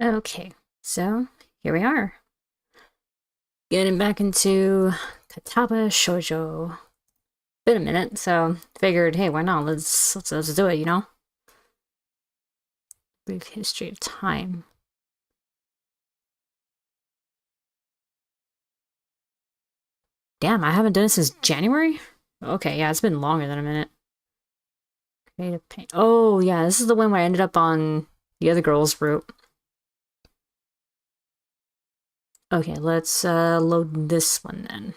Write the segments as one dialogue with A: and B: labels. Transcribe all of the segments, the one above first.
A: Okay, so here we are. Getting back into Katawa Shoujo. Been a minute, so figured, hey, why not? Let's do it, you know? Brief history of time. Damn, I haven't done it since January? Okay, yeah, it's been longer than a minute. Creative paint. Oh, yeah, this is the one where I ended up on the other girl's route. Okay, let's load this one then.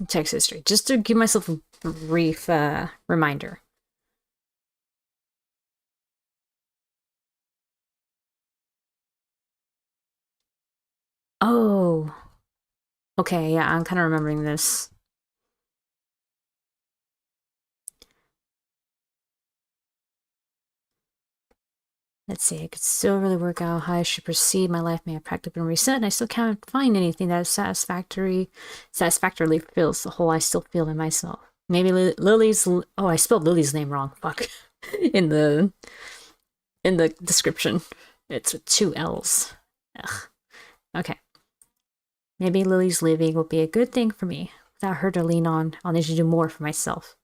A: Text history, just to give myself a brief reminder. Oh, okay, yeah, I'm kind of remembering this. Let's see, I could still really work out how I should proceed. My life may have practically been reset, and I still can't find anything that satisfactorily fills the hole I still feel in myself. Maybe Lily's. Oh, I spelled Lily's name wrong. Fuck. in the description, it's with two L's. Ugh. Okay. Maybe Lily's leaving will be a good thing for me. Without her to lean on, I'll need to do more for myself.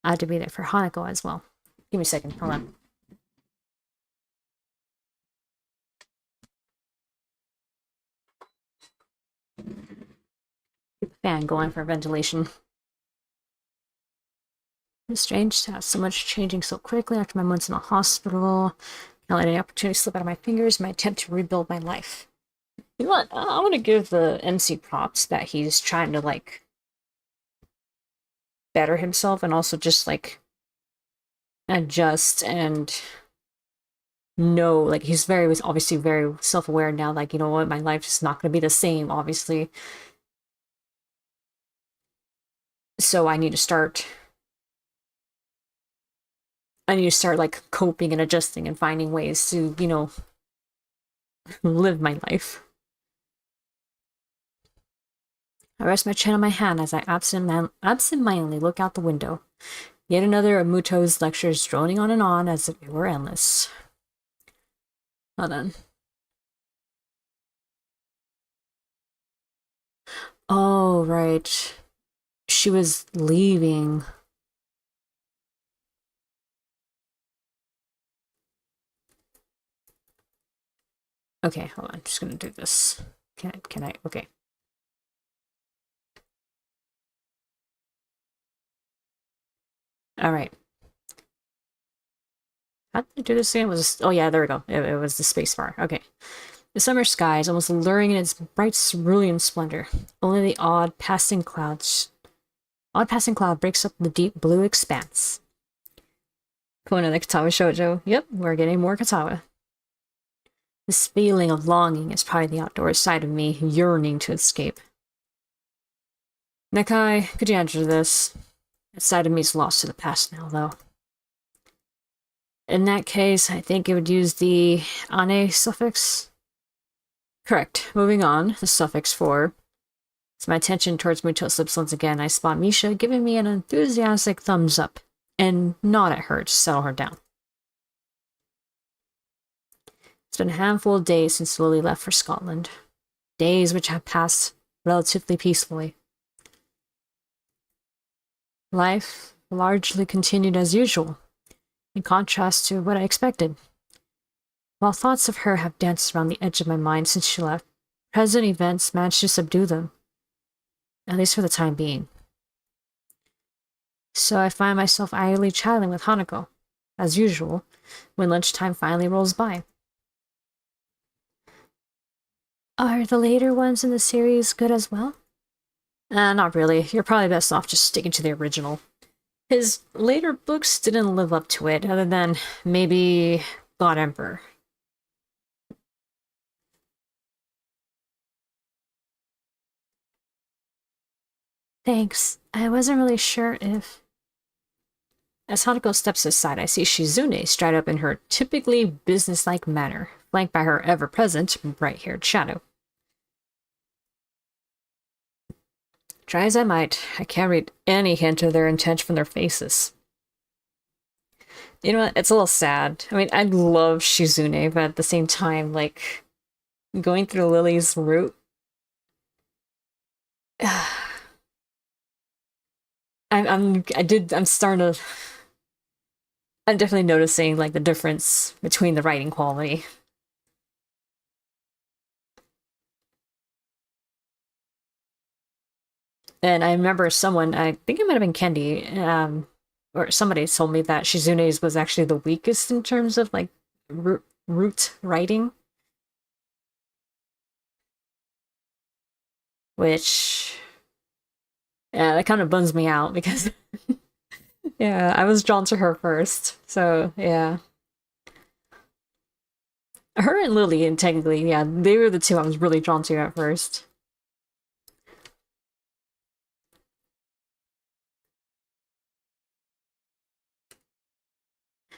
A: I have to be there for Hanako as well. Give me a second. Hold on. Fan going for ventilation. It's strange to have so much changing so quickly after my months in the hospital. Can't let any opportunity slip out of my fingers. My attempt to rebuild my life. You know what? I want to give the MC props that he's trying to like better himself and also just like adjust and know, like he's was obviously very self-aware now. Like, you know what, my life is not going to be the same, obviously. So I need to start like coping and adjusting and finding ways to, you know, live my life. I rest my chin on my hand as I absent-mindedly look out the window. Yet another of Muto's lectures droning on and on as if it were endless. Hold on. Oh, right. She was leaving. Okay, hold on. I'm just gonna do this. Can I? Okay. All right. How did I do this again? Oh yeah, there we go. It was the space bar. Okay. The summer sky is almost alluring in its bright cerulean splendor. Only the odd passing cloud breaks up the deep blue expanse. Going to the Katawa Shoujo. Yep, we're getting more Katawa. This feeling of longing is probably the outdoor side of me yearning to escape. Nekai, could you answer this? That side of me is lost to the past now, though. In that case, I think it would use the ane suffix. Correct. Moving on, the suffix for. As my attention towards Muto slips once again, I spot Misha giving me an enthusiastic thumbs up and nod at her to settle her down. It's been a handful of days since Lily left for Scotland. Days which have passed relatively peacefully. Life largely continued as usual, in contrast to what I expected. While thoughts of her have danced around the edge of my mind since she left, present events managed to subdue them, at least for the time being. So I find myself idly chatting with Hanako, as usual, when lunchtime finally rolls by. Are the later ones in the series good as well? Not really. You're probably best off just sticking to the original. His later books didn't live up to it, other than maybe God Emperor. Thanks. I wasn't really sure if... As Hanako steps aside, I see Shizune stride up in her typically businesslike manner, flanked by her ever-present, bright-haired shadow. Try as I might, I can't read any hint of their intent from their faces. You know what? It's a little sad. I mean, I love Shizune, but at the same time, like going through Lily's route, I'm starting to. I'm definitely noticing like the difference between the writing quality. And I remember someone, I think it might have been Kendi, or somebody told me that Shizune's was actually the weakest in terms of like root writing, which yeah, that kind of bums me out because yeah, I was drawn to her first. So yeah, her and Lily, and technically, yeah, they were the two I was really drawn to at first.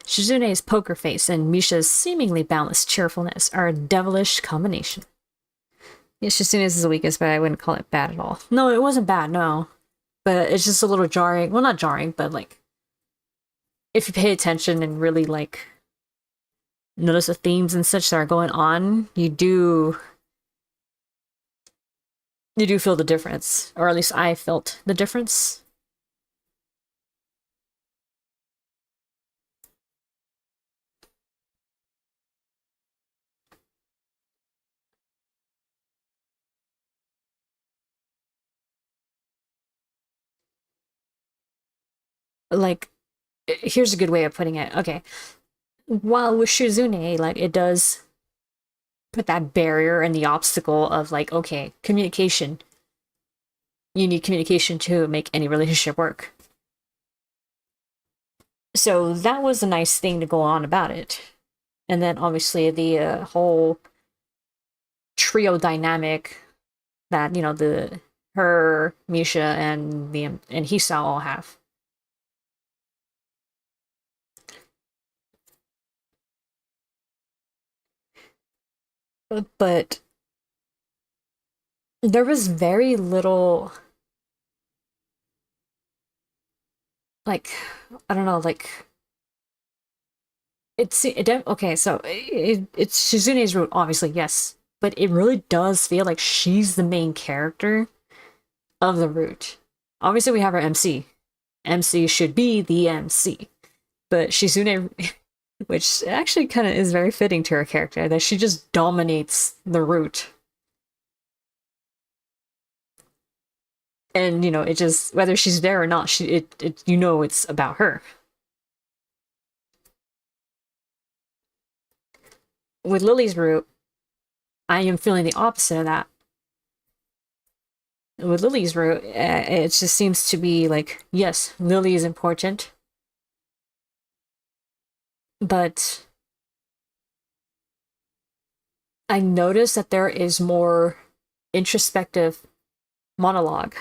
A: Shizune's poker face and Misha's seemingly boundless cheerfulness are a devilish combination. Yeah, Shizune's is the weakest, but I wouldn't call it bad at all. No, it wasn't bad, no. But it's just a little jarring. Well, not jarring, but like, if you pay attention and really like notice the themes and such that are going on, you do feel the difference. Or at least I felt the difference. Like, here's a good way of putting it. Okay. While with Shizune, like it does put that barrier and the obstacle of like, okay, communication. You need communication to make any relationship work. So that was a nice thing to go on about it. And then obviously the whole trio dynamic that, the her, Misha, and Hisao all have. But there was very little, like, I don't know, like okay, so it's Shizune's route, obviously, yes, but it really does feel like she's the main character of the route. Obviously, we have our MC. MC should be the MC, but Shizune, which actually kind of is very fitting to her character, that she just dominates the route. And it just, whether she's there or not, it's about her. With Lily's route, I am feeling the opposite of that. With Lily's route, it just seems to be like, yes, Lily is important, but I notice that there is more introspective monologue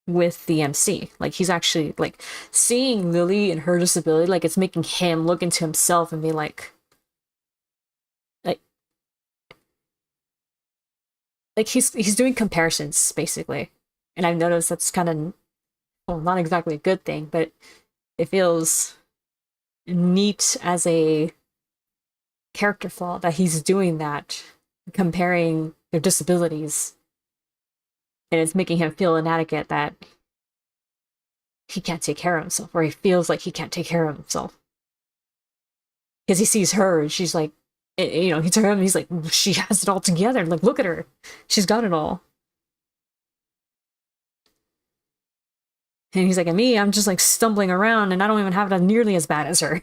A: with the MC. Like he's actually like seeing Lily and her disability, like it's making him look into himself and be like he's doing comparisons basically. And I've noticed that's kind of, well, not exactly a good thing, but it feels neat as a character flaw that he's doing that, comparing their disabilities, and it's making him feel inadequate that he can't take care of himself, or he feels like he can't take care of himself because he sees her and she's like, he turns around and he's like, she has it all together. Like, look at her, she's got it all. And he's like, and me, I'm just like stumbling around and I don't even have it nearly as bad as her.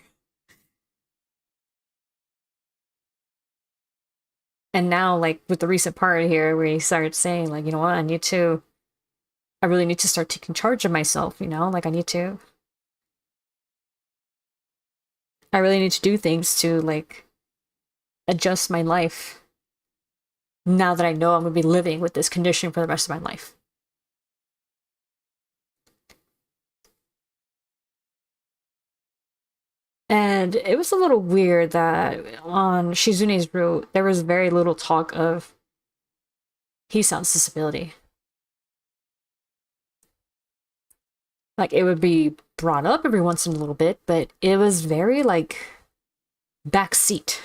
A: And now, like with the recent part here where he started saying, like, you know what, I really need to start taking charge of myself, like I really need to do things to like adjust my life now that I know I'm gonna be living with this condition for the rest of my life. And it was a little weird that on Shizune's route, there was very little talk of Hisao's disability. Like, it would be brought up every once in a little bit, but it was very like backseat.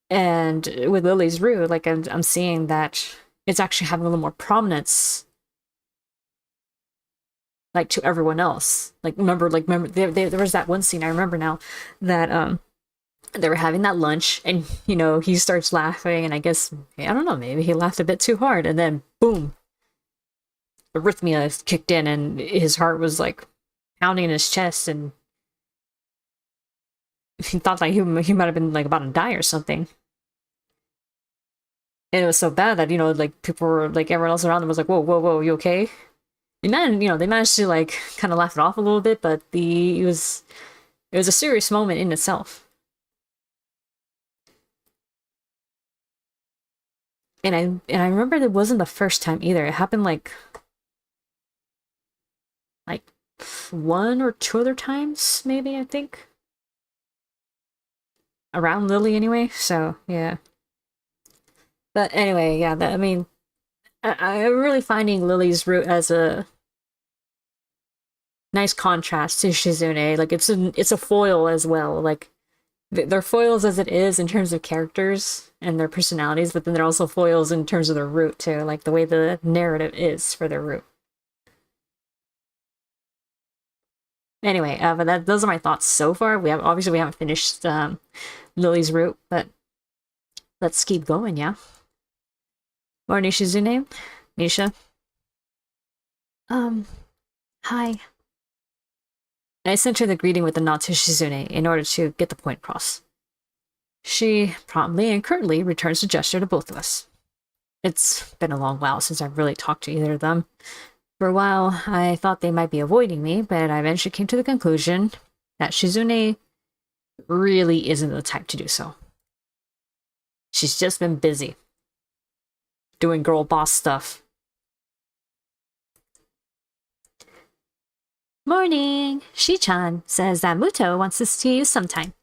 A: And with Lily's root, like I'm seeing that it's actually having a little more prominence, like to everyone else. Remember, there was that one scene I remember now that they were having that lunch, and he starts laughing, and I guess I don't know, maybe he laughed a bit too hard, and then boom, arrhythmia kicked in, and his heart was like pounding in his chest, and he thought like he might have been like about to die or something. And it was so bad that like people were like everyone else around them was like, whoa, whoa, whoa, you okay? And then they managed to like kind of laugh it off a little bit, but it was a serious moment in itself. And I remember it wasn't the first time either. It happened like one or two other times, maybe, I think. Around Lily anyway, so yeah. But anyway, yeah, I mean, I'm really finding Lily's route as a nice contrast to Shizune. Like it's a foil as well. Like they're foils as it is in terms of characters and their personalities, but then they're also foils in terms of their route too, like the way the narrative is for their route. Anyway, but those are my thoughts so far. We haven't finished Lily's route, but let's keep going, yeah. Morning, Shizune. Misha. Um, Hi. I sent her the greeting with a nod to Shizune in order to get the point across. She promptly and curtly returns the gesture to both of us. It's been a long while since I've really talked to either of them. For a while, I thought they might be avoiding me, but I eventually came to the conclusion that Shizune really isn't the type to do so. She's just been busy. Doing girl boss stuff. Morning! Shi-chan says that Muto wants to see you sometime.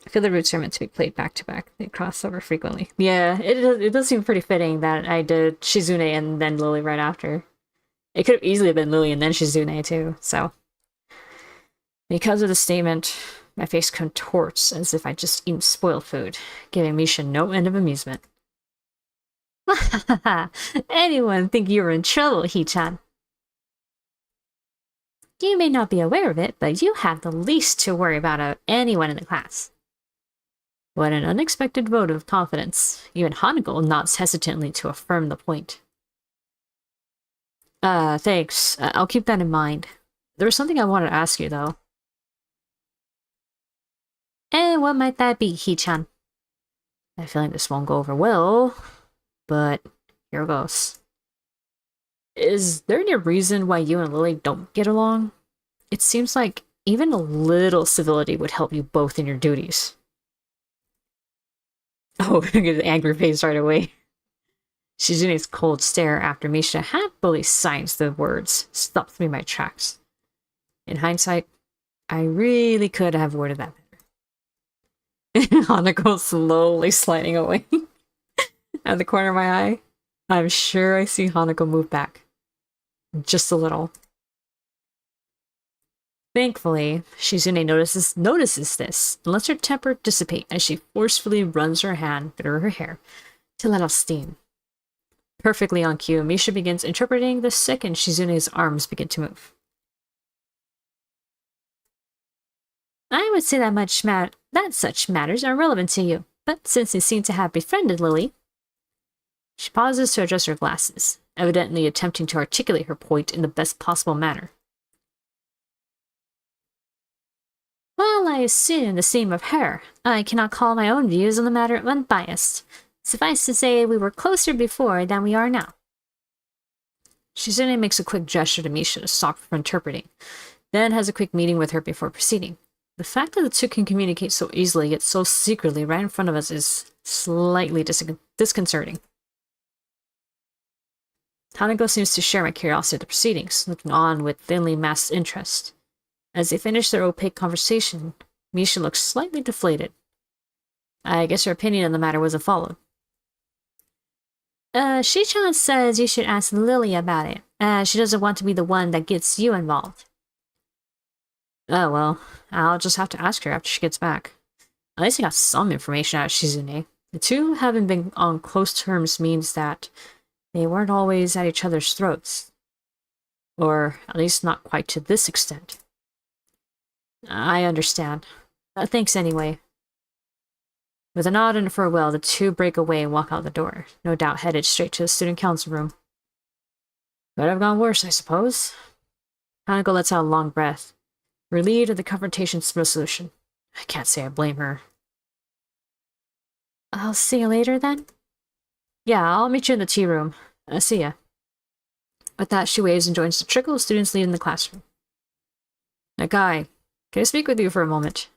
A: I feel the roots are meant to be played back to back. They cross over frequently. Yeah, it does seem pretty fitting that I did Shizune and then Lily right after. It could have easily been Lily and then Shizune too, so. Because of the statement, my face contorts as if I'd just eaten spoiled food, giving Misha no end of amusement. Anyone think you were in trouble, Hee-chan? You may not be aware of it, but you have the least to worry about of anyone in the class. What an unexpected vote of confidence. Even Hanako nods hesitantly to affirm the point. Thanks. I'll keep that in mind. There was something I wanted to ask you, though. And what might that be, Hee-chan? I have a feeling this won't go over well, but here goes. Is there any reason why you and Lily don't get along? It seems like even a little civility would help you both in your duties. Oh, the angry face right away. Shizune's cold stare after Misha happily signs the words stops me in my tracks. In hindsight, I really could have worded that better. Hanako slowly sliding away. At the corner of my eye, I'm sure I see Hanako move back. Just a little. Thankfully, Shizune notices this and lets her temper dissipate as she forcefully runs her hand through her hair to let off steam. Perfectly on cue, Misha begins interpreting the second Shizune's arms begin to move. I would say that such matters are relevant to you, but since you seem to have befriended Lily... She pauses to adjust her glasses, evidently attempting to articulate her point in the best possible manner. While I assume the same of her, I cannot call my own views on the matter unbiased. Suffice to say, we were closer before than we are now. Shizune makes a quick gesture to Misha to stop her from interpreting, then has a quick meeting with her before proceeding. The fact that the two can communicate so easily yet so secretly right in front of us is slightly disconcerting. Hanako seems to share my curiosity of the proceedings, looking on with thinly masked interest. As they finish their opaque conversation, Misha looks slightly deflated. I guess her opinion on the matter wasn't followed. Shi-chan says you should ask Lily about it. She doesn't want to be the one that gets you involved. Oh, well, I'll just have to ask her after she gets back. At least I got some information out of Shizune. The two having been on close terms means that they weren't always at each other's throats. Or at least not quite to this extent. I understand. Thanks anyway. With a nod and a farewell, the two break away and walk out the door, no doubt headed straight to the student council room. Could have gone worse, I suppose. Hanako lets out a long breath, relieved of the confrontation's resolution. I can't say I blame her. I'll see you later, then? Yeah, I'll meet you in the tea room. See ya. With that, she waves and joins the trickle of students leaving the classroom. Nakai, can I speak with you for a moment?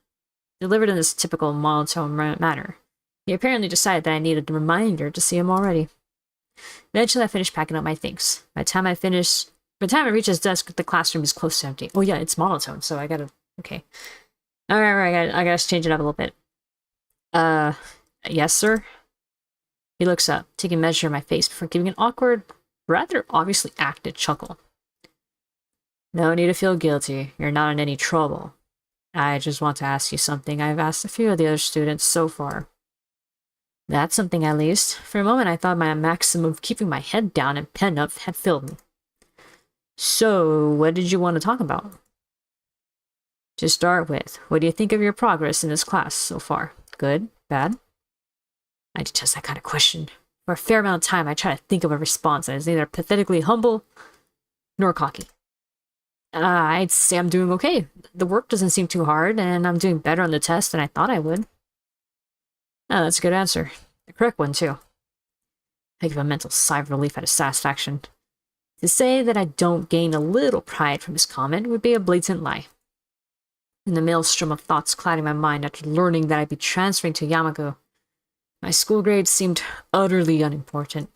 A: Delivered in this typical monotone manner. He apparently decided that I needed a reminder to see him already. Eventually, I finished packing up my things. By the time I reach his desk, the classroom is close to empty. Oh yeah, it's monotone, so I gotta... Okay. Alright, I gotta change it up a little bit. Yes, sir? He looks up, taking a measure of my face before giving an awkward, rather obviously acted chuckle. No need to feel guilty. You're not in any trouble. I just want to ask you something I've asked a few of the other students so far. That's something, at least. For a moment, I thought my maximum of keeping my head down and pen up had failed me. So, what did you want to talk about? To start with, what do you think of your progress in this class so far? Good? Bad? I detest that kind of question. For a fair amount of time, I try to think of a response that is neither pathetically humble nor cocky. I'd say I'm doing okay. The work doesn't seem too hard, and I'm doing better on the test than I thought I would. Oh, that's a good answer. The correct one, too. I give a mental sigh of relief out of satisfaction. To say that I don't gain a little pride from his comment would be a blatant lie. In the maelstrom of thoughts clouding my mind after learning that I'd be transferring to Yamago, my school grades seemed utterly unimportant.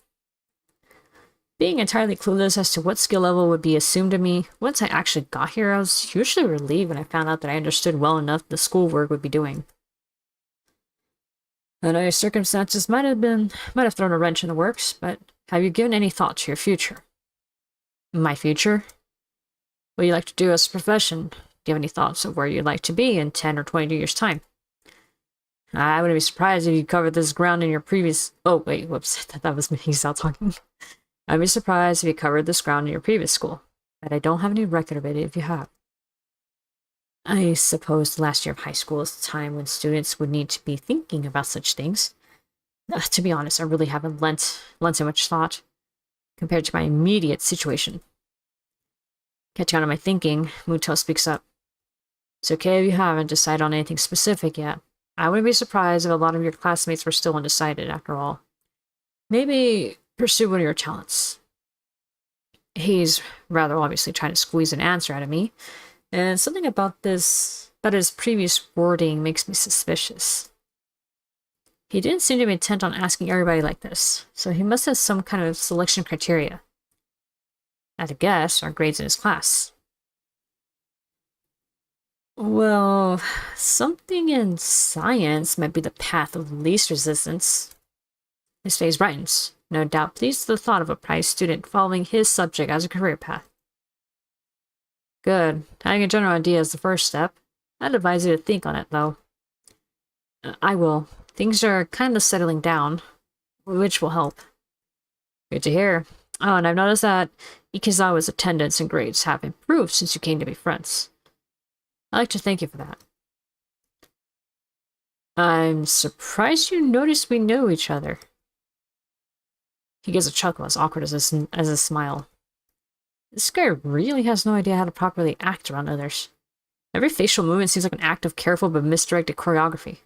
A: Being entirely clueless as to what skill level would be assumed of me, once I actually got here, I was hugely relieved when I found out that I understood well enough the schoolwork would be doing. I know your circumstances might have thrown a wrench in the works, but have you given any thought to your future? My future? What do you like to do as a profession? Do you have any thoughts of where you'd like to be in 10 or 20 years' time? I wouldn't be surprised if you covered this ground in your previous... Oh, wait, whoops. I thought that was Hisao talking. I'd be surprised if you covered this ground in your previous school, but I don't have any record of it if you have. I suppose the last year of high school is the time when students would need to be thinking about such things. To be honest, I really haven't lent so much thought compared to my immediate situation. Catching on to my thinking, Muto speaks up. It's okay if you haven't decided on anything specific yet. I wouldn't be surprised if a lot of your classmates were still undecided, after all. Maybe pursue one of your talents. He's rather obviously trying to squeeze an answer out of me, and something about his previous wording makes me suspicious. He didn't seem to be intent on asking everybody like this, so he must have some kind of selection criteria. At a guess, our grades in his class. Well, something in science might be the path of least resistance. His face brightens, no doubt pleased with the thought of a prize student following his subject as a career path. Good. Having a general idea is the first step. I'd advise you to think on it, though. I will. Things are kind of settling down, which will help. Good to hear. Oh, and I've noticed that Ikizawa's attendance and grades have improved since you came to be friends. I'd like to thank you for that. I'm surprised you noticed we know each other. He gives a chuckle as awkward as a smile. This guy really has no idea how to properly act around others. Every facial movement seems like an act of careful but misdirected choreography.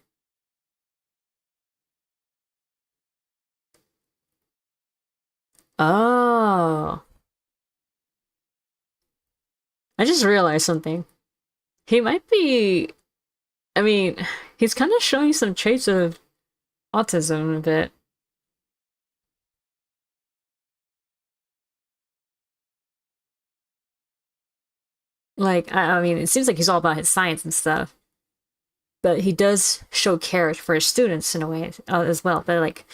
A: Oh. I just realized something. He might be... I mean, he's kind of showing some traits of autism a bit. Like, I mean, it seems like he's all about his science and stuff. But he does show care for his students in a way as well. But, like,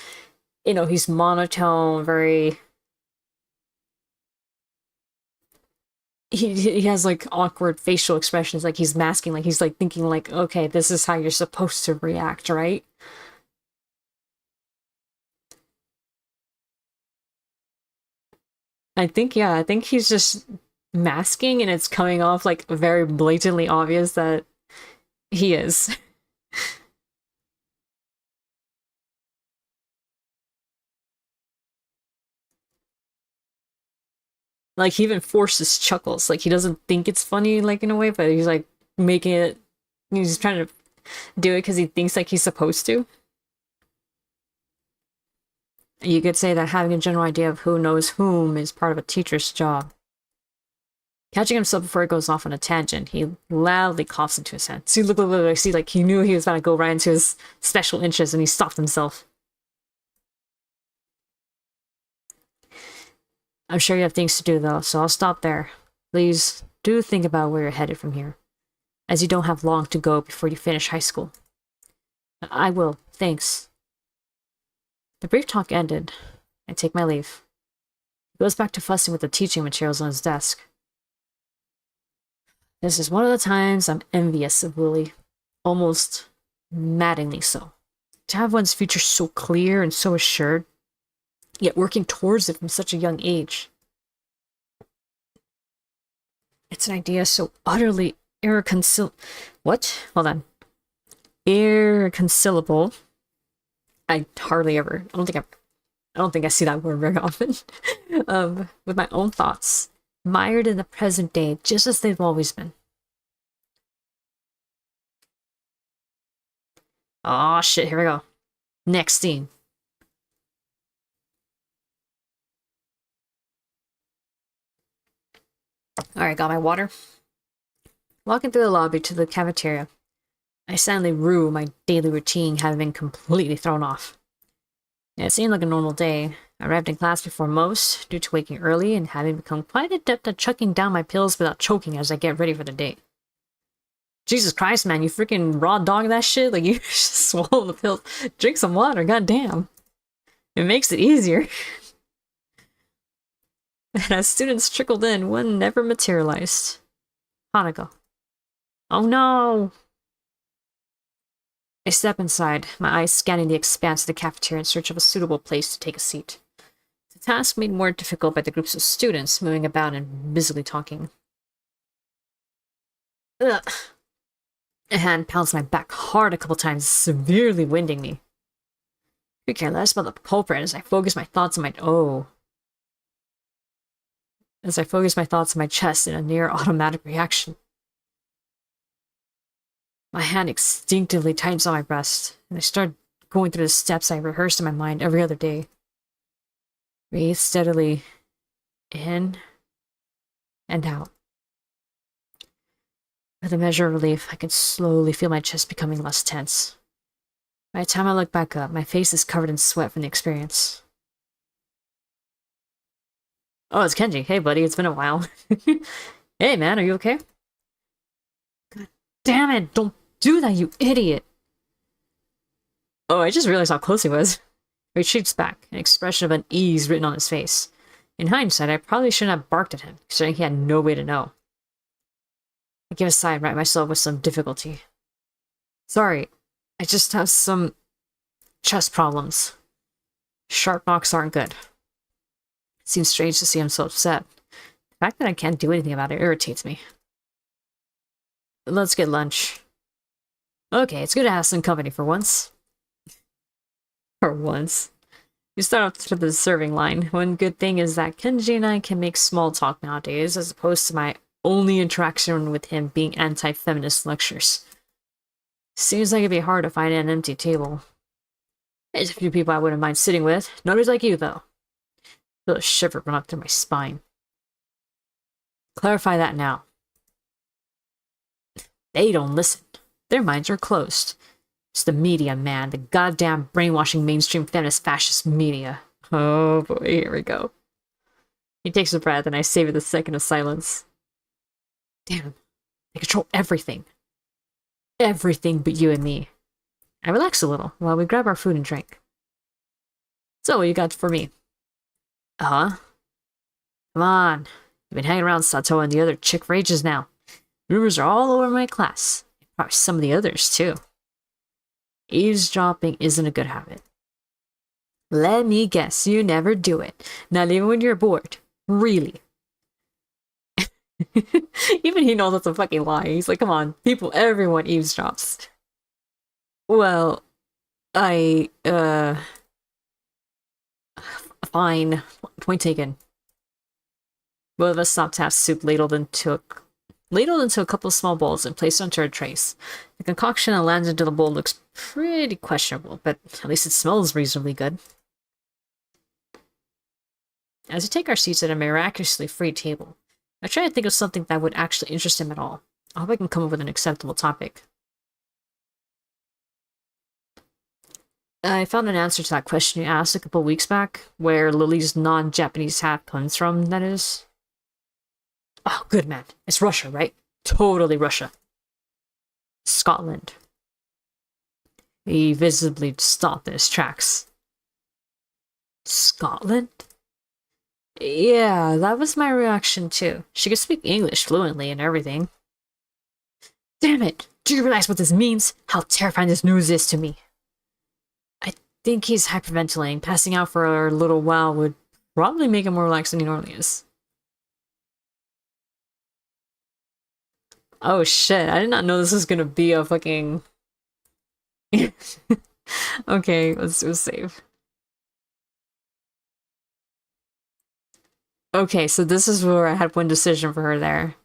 A: He's monotone, very he has like awkward facial expressions, like he's masking, like he's like thinking like, okay, this is how you're supposed to react, right? I think he's just masking and it's coming off like very blatantly obvious that he is. Like he even forces chuckles. Like he doesn't think it's funny, like in a way, but he's like making it. He's trying to do it because he thinks like he's supposed to. You could say that having a general idea of who knows whom is part of a teacher's job. Catching himself before he goes off on a tangent, he loudly coughs into his hand. See, look, see, like he knew he was about to go right into his special interest and he stopped himself. I'm sure you have things to do though, so I'll stop there. Please do think about where you're headed from here, as you don't have long to go before you finish high school. I will, thanks. The brief talk ended. I take my leave. He goes back to fussing with the teaching materials on his desk. This is one of the times I'm envious of Willie. Almost maddeningly so. To have one's future so clear and so assured, yet working towards it from such a young age. It's an idea so utterly What? Hold on. Irreconcilable. I hardly ever. I don't think I see that word very often. With my own thoughts, mired in the present day, just as they've always been. Oh shit! Here we go. Next scene. Alright, got my water. Walking through the lobby to the cafeteria, I suddenly rue my daily routine having been completely thrown off. It seemed like a normal day. I arrived in class before most, due to waking early and having become quite adept at chucking down my pills without choking as I get ready for the day. Jesus Christ, man, you freaking raw dog that shit? Like, you just swallow the pills. Drink some water, goddamn. It makes it easier. And as students trickled in, one never materialized. Hanako. Oh no! I step inside, my eyes scanning the expanse of the cafeteria in search of a suitable place to take a seat. The task made more difficult by the groups of students moving about and busily talking. Ugh. A hand pounds my back hard a couple times, severely winding me. Could care less about the culprit as I focus my thoughts on my chest in a near automatic reaction. My hand instinctively tightens on my breast, and I start going through the steps I rehearsed in my mind every other day. Breathe steadily in and out. With a measure of relief, I can slowly feel my chest becoming less tense. By the time I look back up, my face is covered in sweat from the experience. Oh, it's Kenji. Hey, buddy, it's been a while. Hey, man, are you okay? God damn it, don't do that, you idiot! Oh, I just realized how close he was. He retreats back, an expression of unease written on his face. In hindsight, I probably shouldn't have barked at him, considering he had no way to know. I give a sigh and right myself with some difficulty. Sorry, I just have some chest problems. Sharp knocks aren't good. It seems strange to see him so upset. The fact that I can't do anything about it irritates me. Let's get lunch. Okay, it's good to have some company for once. For once. You start off to the serving line. One good thing is that Kenji and I can make small talk nowadays, as opposed to my only interaction with him being anti-feminist lectures. Seems like it'd be hard to find an empty table. There's a few people I wouldn't mind sitting with. Nobody's like you, though. I feel a shiver run up through my spine. Clarify that now. They don't listen. Their minds are closed. It's the media, man. The goddamn brainwashing mainstream feminist fascist media. Oh boy, here we go. He takes a breath and I savor the second of silence. Damn. They control everything. Everything but you and me. I relax a little while we grab our food and drink. So, what you got for me? Uh-huh. Come on. You've been hanging around Sato and the other chick for ages now. Rumors are all over my class. Probably some of the others, too. Eavesdropping isn't a good habit. Let me guess, you never do it. Not even when you're bored. Really. Even he knows that's a fucking lie. He's like, come on, people, everyone eavesdrops. Well, I, fine. Point taken. Both of us stopped to have soup ladled into a couple of small bowls and placed onto a trays. The concoction that lands into the bowl looks pretty questionable, but at least it smells reasonably good. As we take our seats at a miraculously free table, I try to think of something that would actually interest him at all. I hope I can come up with an acceptable topic. I found an answer to that question you asked a couple weeks back, where Lily's non-Japanese hat comes from, that is. Oh, good man. It's Russia, right? Totally Russia. Scotland. He visibly stopped in his tracks. Scotland? Yeah, that was my reaction too. She could speak English fluently and everything. Damn it! Do you realize what this means? How terrifying this news is to me. I think he's hyperventilating. Passing out for a little while would probably make him more relaxed than he normally is. Oh shit, I did not know this was gonna be a fucking... Okay, let's save. Okay, so this is where I had one decision for her there.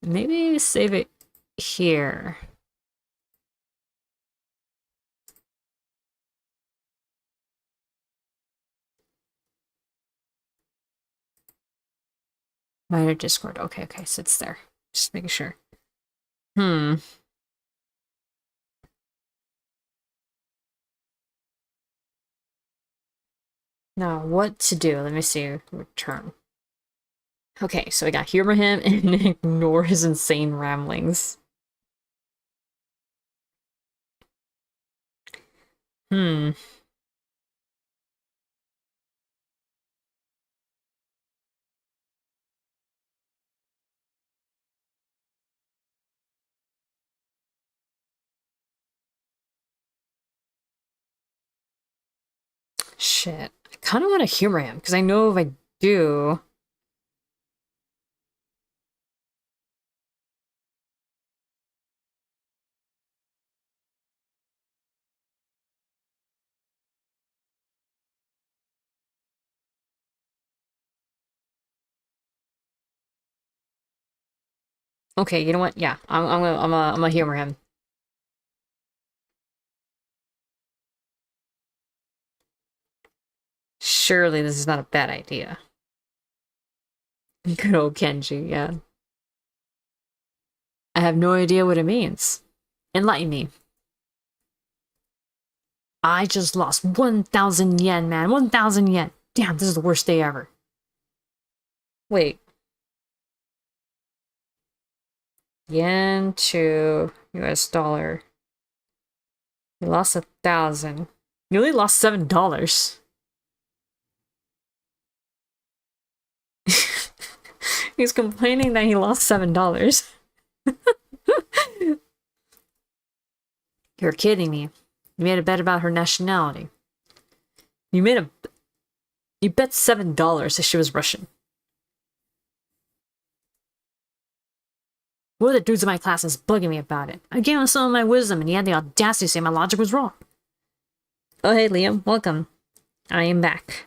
A: Maybe save it here. Minor Discord. Okay, so it's there. Just making sure. Hmm. Now, what to do? Let me see. Return. Okay, so I got humor him and ignore his insane ramblings. Hmm. Shit. I kind of want to humor him, because I know if I do... Okay, you know what? Yeah, I'm gonna humor him. Surely this is not a bad idea. Good old Kenji, yeah. I have no idea what it means. Enlighten me. I just lost 1,000 yen, man. 1,000 yen. Damn, this is the worst day ever. Wait. Yen to US dollar. You lost 1,000. You only lost $7. He's complaining that he lost $7. You're kidding me. You made a bet about her nationality. You bet $7 that she was Russian. One of the dudes in my class is bugging me about it. I gave him some of my wisdom and he had the audacity to say my logic was wrong. Oh hey Liam, welcome. I am back.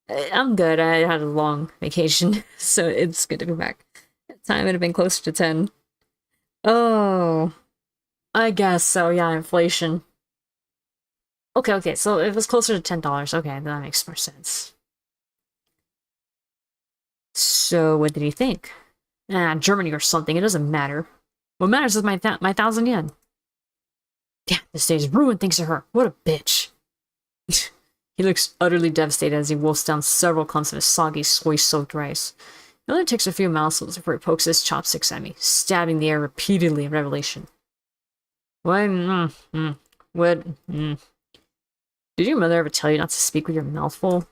A: I'm good. I had a long vacation, so it's good to be back. Time would have been closer to 10. Oh, I guess so. Yeah, inflation. Okay, so it was closer to $10. Okay, that makes more sense. So, what did he think? Germany or something. It doesn't matter. What matters is my 1,000 yen. Damn, this day's ruined thanks to her. What a bitch. He looks utterly devastated as he wolfs down several clumps of his soggy, soy-soaked rice. He only takes a few mouthfuls before he pokes his chopsticks at me, stabbing the air repeatedly in revelation. What? Did your mother ever tell you not to speak with your mouth full?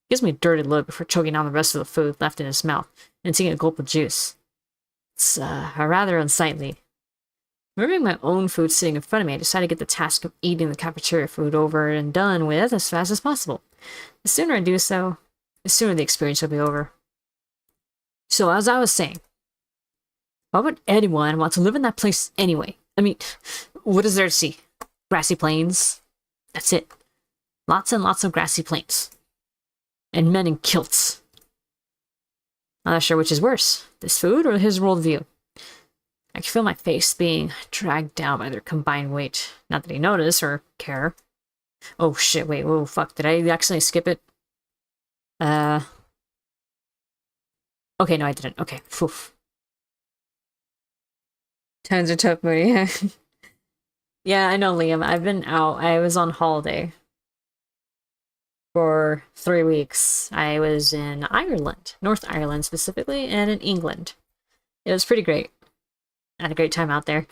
A: Gives me a dirty look before choking down the rest of the food left in his mouth and taking a gulp of juice. It's rather unsightly. Remembering my own food sitting in front of me, I decided to get the task of eating the cafeteria food over and done with as fast as possible. The sooner I do so, the sooner the experience will be over. So, as I was saying, why would anyone want to live in that place anyway? I mean, what is there to see? Grassy plains? That's it. Lots and lots of grassy plains. And men in kilts. I'm not sure which is worse, this food or his worldview. I can feel my face being dragged down by their combined weight. Not that he noticed or care. Oh shit, wait, whoa, fuck, did I accidentally skip it? Okay, no, I didn't. Okay, poof. Times are tough, buddy. Yeah, I know, Liam. I've been out. I was on holiday for 3 weeks. I was in Ireland, North Ireland specifically, and in England. It was pretty great. I had a great time out there.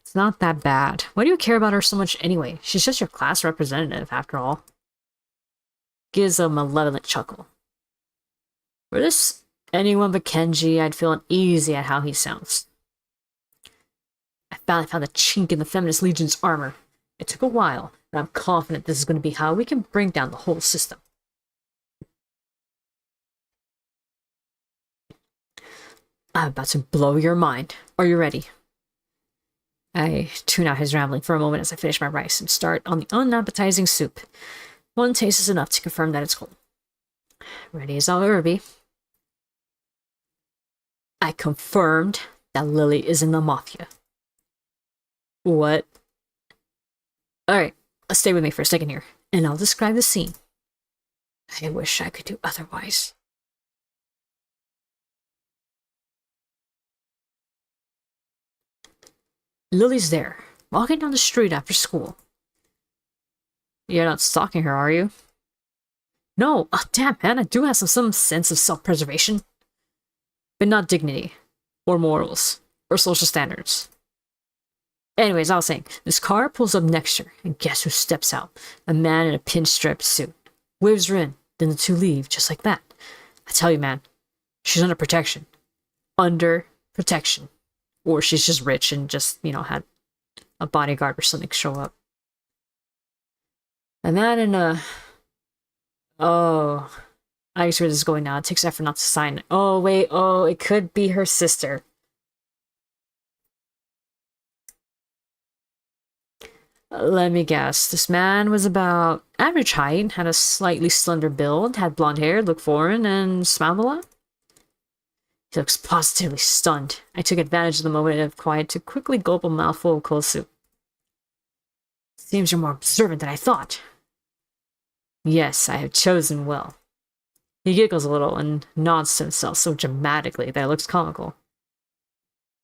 A: It's not that bad. Why do you care about her so much anyway? She's just your class representative, after all. Gives a malevolent chuckle. Were this anyone but Kenji, I'd feel uneasy at how he sounds. I finally found a chink in the Feminist Legion's armor. It took a while, but I'm confident this is going to be how we can bring down the whole system. I'm about to blow your mind. Are you ready? I tune out his rambling for a moment as I finish my rice and start on the unappetizing soup. One taste is enough to confirm that it's cold. Ready as I'll ever be. I confirmed that Lily is in the Mafia. What? Alright, stay with me for a second here, and I'll describe the scene. I wish I could do otherwise. Lily's there, walking down the street after school. You're not stalking her, are you? No, oh, damn man, I do have some sense of self-preservation. But not dignity, or morals, or social standards. Anyways, I was saying, this car pulls up next to her, and guess who steps out? A man in a pinstripe suit. Waves her in, then the two leave, just like that. I tell you, man, she's under protection. Under protection. Or she's just rich and just, had a bodyguard or something show up. A man in a... Oh... I see where this is going now. It takes effort not to sign it. Oh, wait. Oh, it could be her sister. Let me guess. This man was about average height, had a slightly slender build, had blonde hair, looked foreign, and smiled a lot. He looks positively stunned. I took advantage of the moment of quiet to quickly gulp a mouthful of cold soup. Seems you're more observant than I thought. Yes, I have chosen well. He giggles a little and nods to himself so dramatically that it looks comical.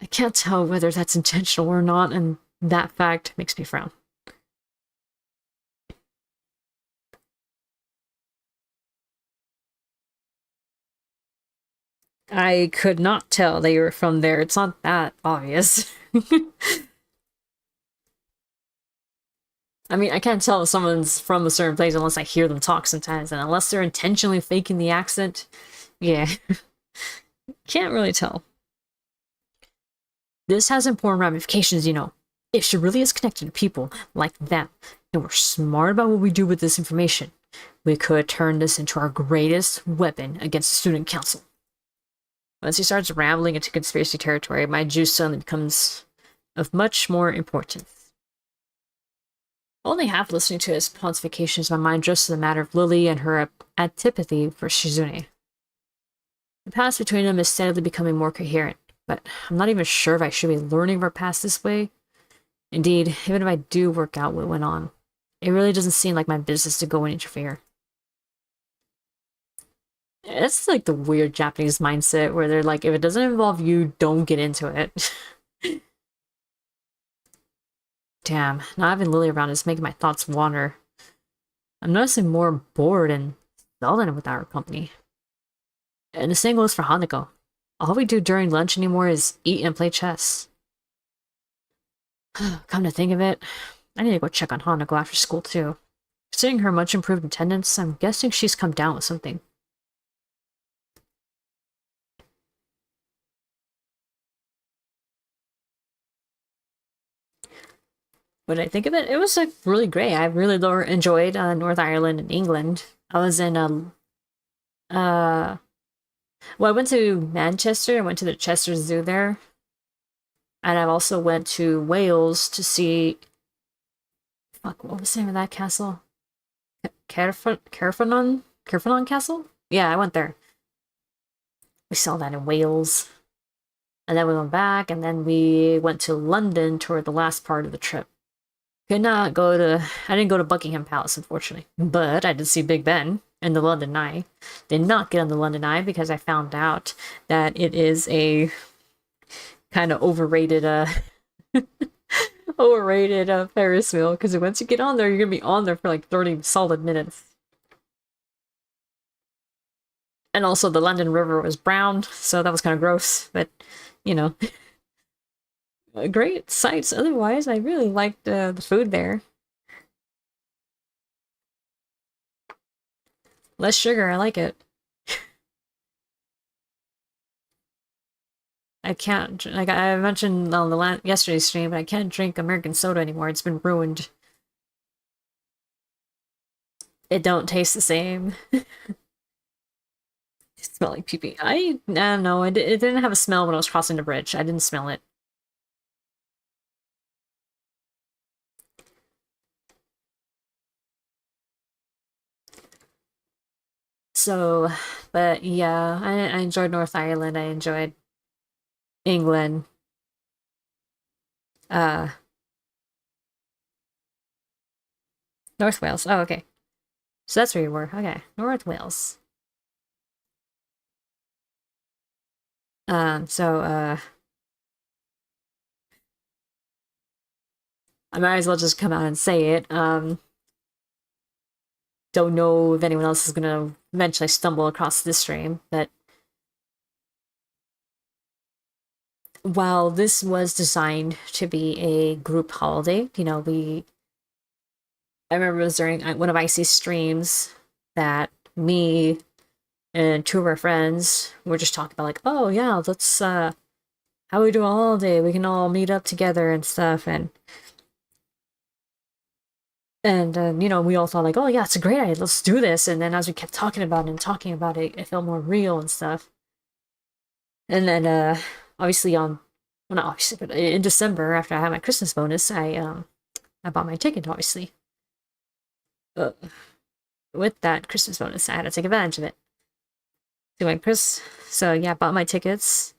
A: I can't tell whether that's intentional or not, and that fact makes me frown. I could not tell that you were from there. It's not that obvious. I mean, I can't tell if someone's from a certain place unless I hear them talk sometimes, and unless they're intentionally faking the accent, yeah. Can't really tell. This has important ramifications, If she really is connected to people like them, and we're smart about what we do with this information, we could turn this into our greatest weapon against the student council. Once he starts rambling into conspiracy territory, my juice suddenly becomes of much more importance. Only half listening to his pontifications, my mind drifts to the matter of Lily and her antipathy for Shizune. The past between them is steadily becoming more coherent, but I'm not even sure if I should be learning of our past this way. Indeed, even if I do work out what went on, it really doesn't seem like my business to go and interfere. It's like the weird Japanese mindset where they're like, if it doesn't involve you, don't get into it. Damn, not having Lily around is making my thoughts wander. I'm noticing more bored and dull than without her company. And the same goes for Hanako. All we do during lunch anymore is eat and play chess. Come to think of it, I need to go check on Hanako after school, too. Considering her much improved attendance, I'm guessing she's come down with something. What did I think of it? It was like really great. I really enjoyed North Ireland and England. I was in uh well, I went to Manchester. I went to the Chester Zoo there, and I also went to Wales to see fuck. What was the name of that castle? Carfanon Castle. Yeah, I went there. We saw that in Wales, and then we went back, and then we went to London toward the last part of the trip. Could not go to. I didn't go to Buckingham Palace, unfortunately, but I did see Big Ben and the London Eye. Did not get on the London Eye because I found out that it is a kind of overrated overrated Ferris wheel, because once you get on there, you're gonna be on there for like 30 solid minutes. And also the London River was brown, so that was kind of gross, but you know, great sights otherwise. I really liked the food there. Less sugar, I like it. I can't, like I mentioned on the yesterday's stream, but I can't drink American soda anymore. It's been ruined. It don't taste the same. It smell like pee-pee. I don't know. It didn't have a smell when I was crossing the bridge. I didn't smell it. So, but yeah, I enjoyed North Ireland. I enjoyed England. Uh, North Wales. Oh, okay. So that's where you were. Okay, North Wales. So I might as well just come out and say it. Don't know if anyone else is gonna eventually stumble across this stream, but while this was designed to be a group holiday, I remember it was during one of Icy's streams that me and two of our friends were just talking about like, oh yeah, let's how we do a holiday, we can all meet up together and stuff, and we all thought like, oh yeah, it's a great idea, let's do this. And then as we kept talking about it and talking about it, it felt more real and stuff. And then obviously well, not obviously, but in December after I had my Christmas bonus, I bought my ticket, obviously. Uh, with that Christmas bonus, I had to take advantage of it. So yeah, bought my tickets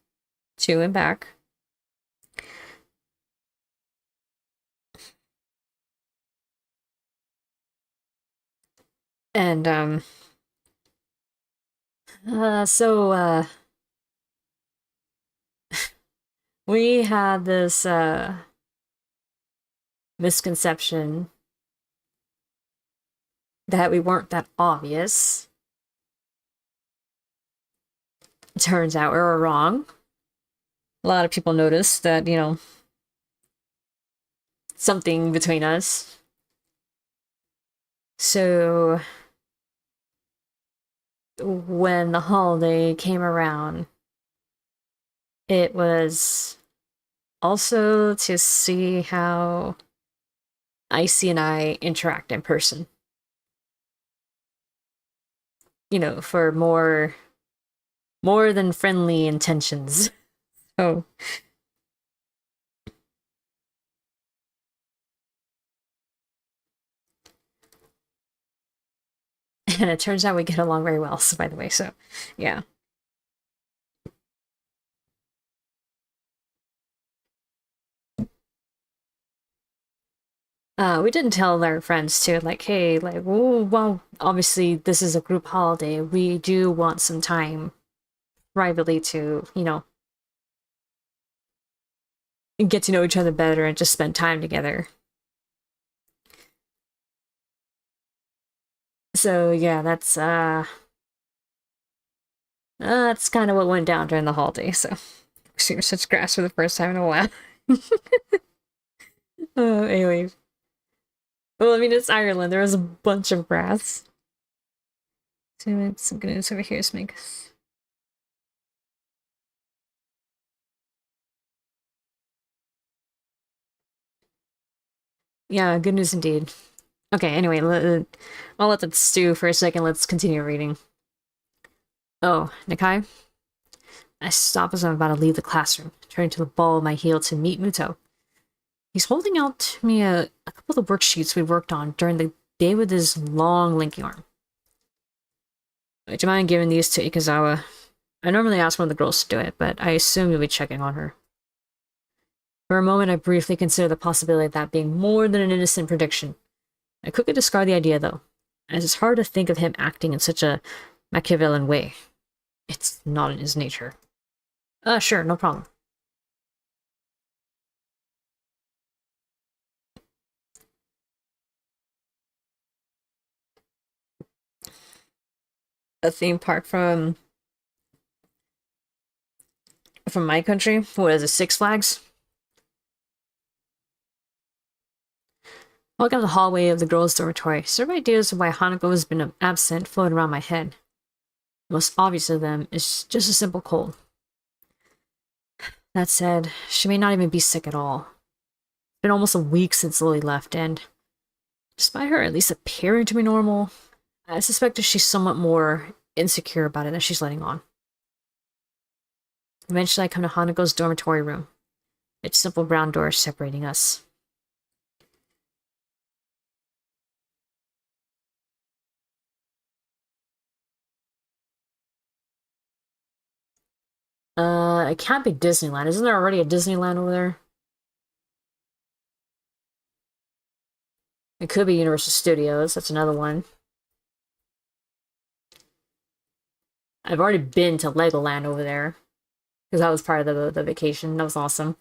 A: to and back. And so we had this misconception that we weren't that obvious. Turns out we were wrong. A lot of people noticed that, something between us. So when the holiday came around, it was also to see how Icy and I interact in person. For more than friendly intentions. So and it turns out we get along very well, so by the way, so yeah. We didn't tell our friends too, like, hey, like, well, obviously this is a group holiday. We do want some time privately to, get to know each other better and just spend time together. So yeah, that's kind of what went down during the holiday. So seeing such grass for the first time in a while. Anyway, Well, I mean, it's Ireland. There was a bunch of grass. 2 minutes. I'm gonna over here, Smink. Yeah, good news indeed. Okay, anyway, I'll let that stew for a second. Let's continue reading. Oh, Nakai? I stop as I'm about to leave the classroom, turning to the ball of my heel to meet Muto. He's holding out to me a couple of the worksheets we worked on during the day with his long, lanky arm. Would you mind giving these to Ikazawa? I normally ask one of the girls to do it, but I assume you'll be checking on her. For a moment, I briefly considered the possibility of that being more than an innocent prediction. I quickly discard the idea, though, as it's hard to think of him acting in such a Machiavellian way. It's not in his nature. Sure, no problem. A theme park from my country? What is it, Six Flags? Walking down the hallway of the girls' dormitory, several ideas of why Hanako has been absent floated around my head. The most obvious of them is just a simple cold. That said, she may not even be sick at all. It's been almost a week since Lily left, and despite her at least appearing to be normal, I suspect that she's somewhat more insecure about it than she's letting on. Eventually, I come to Hanako's dormitory room. Its simple brown door separating us. It can't be Disneyland. Isn't there already a Disneyland over there? It could be Universal Studios. That's another one. I've already been to Legoland over there. Because that was part of the vacation. That was awesome.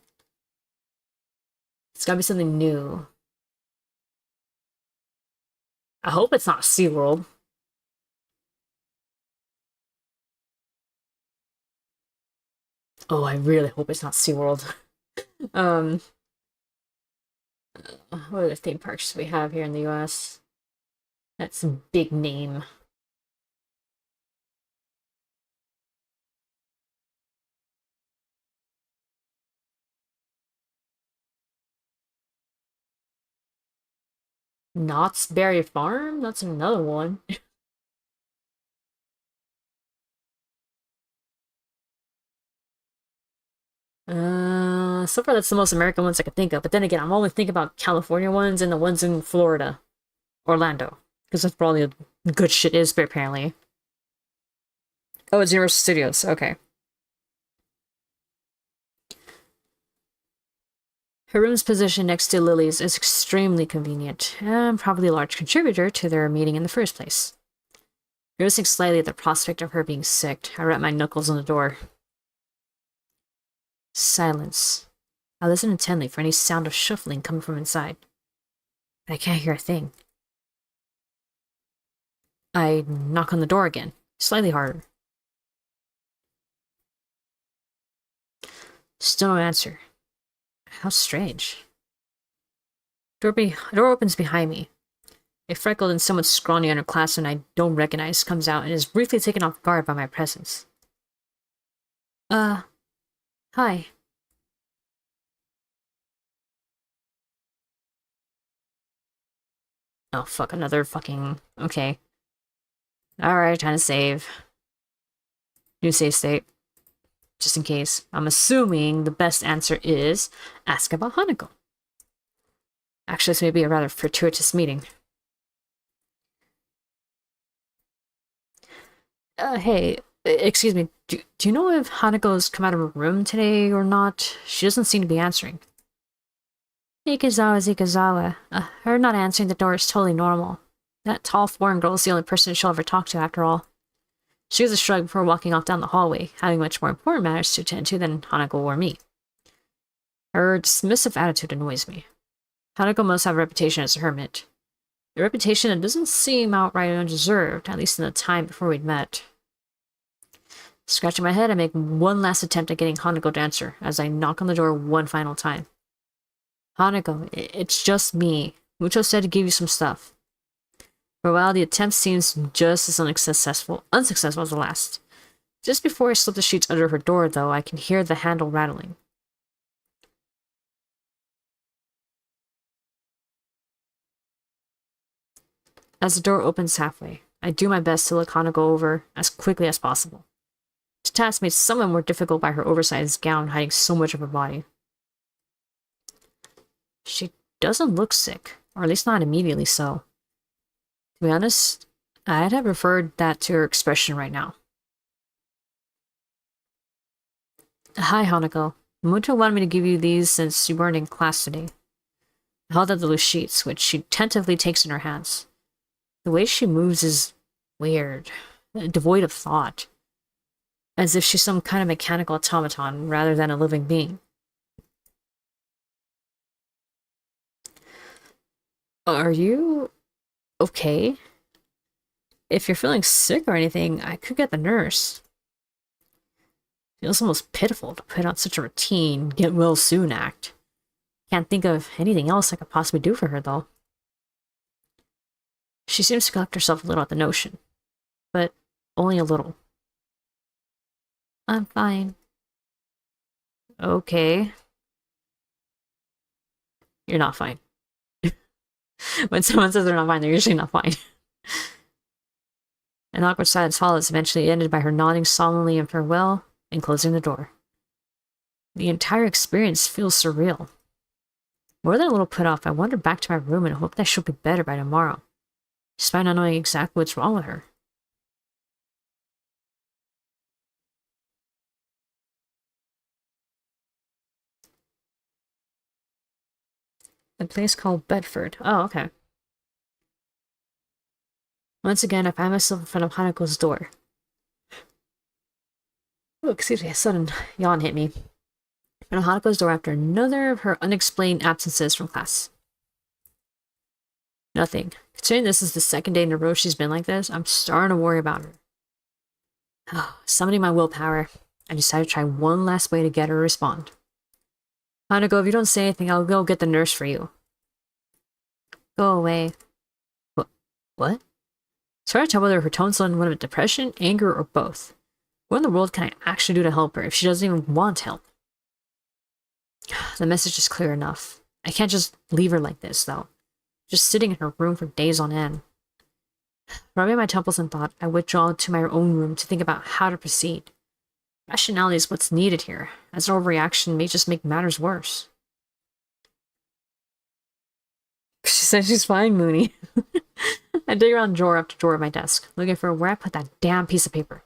A: It's gotta be something new. I hope it's not SeaWorld. Oh, I really hope it's not SeaWorld. um, what other theme parks do we have here in the US? That's a big name. Knott's Berry Farm? That's another one. So far that's the most American ones I could think of. But then again, I'm only thinking about California ones and the ones in Florida. Orlando. Because that's where all the good shit is, apparently. Oh, it's Universal Studios. Okay. Her room's position next to Lily's is extremely convenient, and probably a large contributor to their meeting in the first place. Grimacing slightly at the prospect of her being sick, I rap my knuckles on the door. Silence. I listen intently for any sound of shuffling coming from inside. But I can't hear a thing. I knock on the door again, slightly harder. Still no answer. How strange. Door opens behind me. A freckled and somewhat scrawny underclassman I don't recognize comes out and is briefly taken off guard by my presence. Hi. Oh, fuck, another fucking... Okay. Alright, time to save. New save state. Just in case. I'm assuming the best answer is ask about Hanako. Actually, this may be a rather fortuitous meeting. Hey, excuse me, do you know if Hanako's come out of her room today or not? She doesn't seem to be answering. Ikazawa's Ikazawa. Her not answering the door is totally normal. That tall foreign girl is the only person she'll ever talk to after all. She gives a shrug before walking off down the hallway, having much more important matters to attend to than Hanako or me. Her dismissive attitude annoys me. Hanako must have a reputation as a hermit. A reputation that doesn't seem outright undeserved, at least in the time before we'd met. Scratching my head, I make one last attempt at getting Hanako to answer, as I knock on the door one final time. Hanako, it's just me. Mucho said to give you some stuff. For a while, the attempt seems just as unsuccessful as the last. Just before I slip the sheets under her door, though, I can hear the handle rattling. As the door opens halfway, I do my best to look Hanako over as quickly as possible. This task made somewhat more difficult by her oversized gown hiding so much of her body. She doesn't look sick, or at least not immediately so. To be honest, I'd have preferred that to her expression right now. Hi, Hanako. Muto wanted me to give you these since you weren't in class today. I held out the loose sheets, which she tentatively takes in her hands. The way she moves is weird, devoid of thought, as if she's some kind of mechanical automaton rather than a living being. Are you okay? If you're feeling sick or anything, I could get the nurse. Feels almost pitiful to put on such a routine, get well soon act. Can't think of anything else I could possibly do for her, though. She seems to collect herself a little at the notion, but only a little. I'm fine. Okay. You're not fine. When someone says they're not fine, they're usually not fine. An awkward silence follows, eventually ended by her nodding solemnly in farewell and closing the door. The entire experience feels surreal. More than a little put off, I wandered back to my room and hoped that she'll be better by tomorrow, despite not knowing exactly what's wrong with her. A place called Bedford. Oh, okay. Once again, I find myself in front of Hanako's door. Oh, excuse me, a sudden yawn hit me. In front of Hanako's door after another of her unexplained absences from class. Nothing. Considering this is the second day in a row she's been like this, I'm starting to worry about her. Oh, summoning my willpower, I decided to try one last way to get her to respond. Hanako, if you don't say anything, I'll go get the nurse for you. Go away. What? It's hard to tell whether her tone's on one of depression, anger, or both. What in the world can I actually do to help her if she doesn't even want help? The message is clear enough. I can't just leave her like this, though. Just sitting in her room for days on end. Rubbing my temples in thought, I withdraw to my own room to think about how to proceed. Rationality is what's needed here, as an overreaction may just make matters worse. She says she's fine, Mooney. I dig around drawer after drawer of my desk, looking for where I put that damn piece of paper.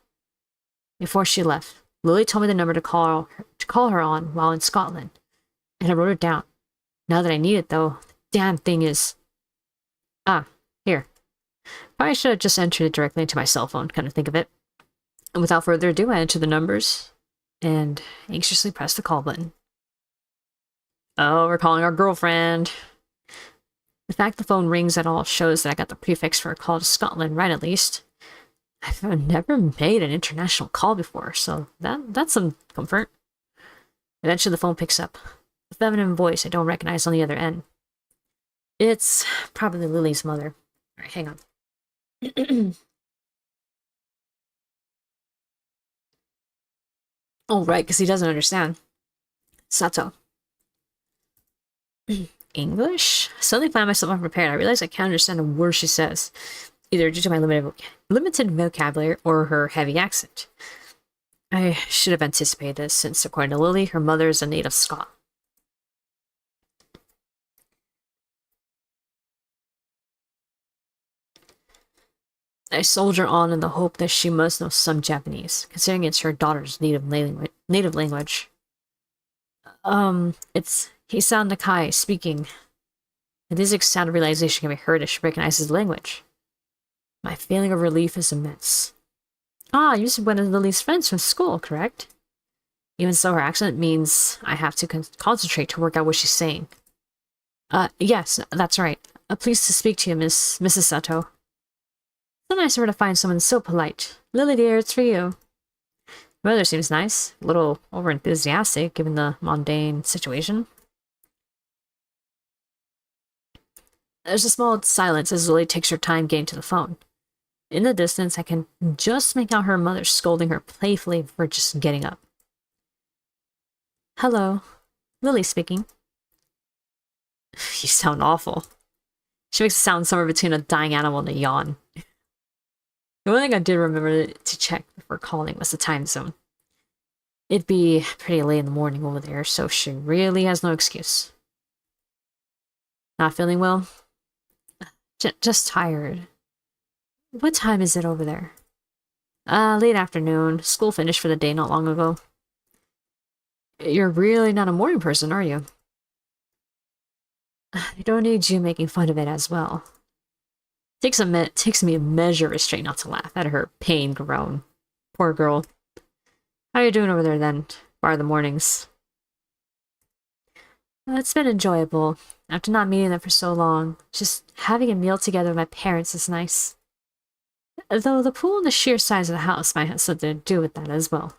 A: Before she left, Lily told me the number to call her on while in Scotland, and I wrote it down. Now that I need it, though, the damn thing is... Ah, here. Probably should have just entered it directly into my cell phone, kind of think of it. And without further ado, I enter the numbers and anxiously press the call button. Oh, we're calling our girlfriend. The fact the phone rings at all shows that I got the prefix for a call to Scotland right, at least. I've never made an international call before, so that's some comfort. Eventually the phone picks up. A feminine voice I don't recognize on the other end. It's probably Lily's mother. Alright, hang on. Oh, right, because he doesn't understand. Sato. English? I suddenly find myself unprepared. I realize I can't understand a word she says, either due to my limited vocabulary or her heavy accent. I should have anticipated this, since according to Lily, her mother is a native Scot. I soldier on in the hope that she must know some Japanese, considering it's her daughter's native language. It's Hisao Nakai speaking. A dizzying sound of realization can be heard as she recognizes the language. My feeling of relief is immense. Ah, you're one of Lily's friends from school, correct? Even so, her accent means I have to concentrate to work out what she's saying. Yes, that's right. Pleased to speak to you, Mrs. Sato. So nice of her to find someone so polite. Lily dear, it's for you. The weather seems nice, a little over-enthusiastic given the mundane situation. There's a small silence as Lily takes her time getting to the phone. In the distance, I can just make out her mother scolding her playfully for just getting up. Hello, Lily speaking. You sound awful. She makes it sound somewhere between a dying animal and a yawn. The one thing I did remember to check before calling was the time zone. It'd be pretty late in the morning over there, so she really has no excuse. Not feeling well? Just tired. What time is it over there? Late afternoon. School finished for the day not long ago. You're really not a morning person, are you? I don't need you making fun of it as well. Takes me a measure of restraint not to laugh at her pain groan. Poor girl. How are you doing over there then? Bar the mornings. It's been enjoyable. After not meeting them for so long, just having a meal together with my parents is nice. Though the pool and the sheer size of the house might have something to do with that as well.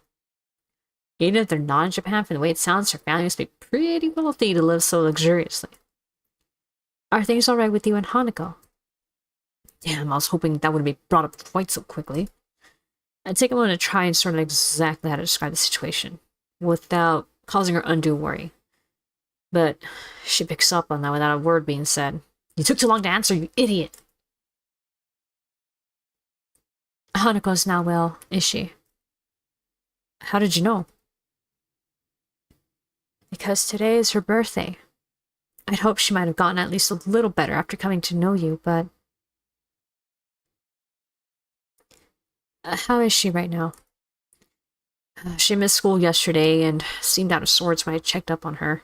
A: Even if they're not in Japan, from the way it sounds, her family must be pretty wealthy to live so luxuriously. Are things alright with you and Hanako? Damn, I was hoping that wouldn't be brought up quite so quickly. I'd take a moment to try and sort out exactly how to describe the situation, without causing her undue worry. But she picks up on that without a word being said. You took too long to answer, you idiot! Hanako's not well, is she? How did you know? Because today is her birthday. I'd hoped she might have gotten at least a little better after coming to know you, but... how is she right now? She missed school yesterday and seemed out of sorts when I checked up on her.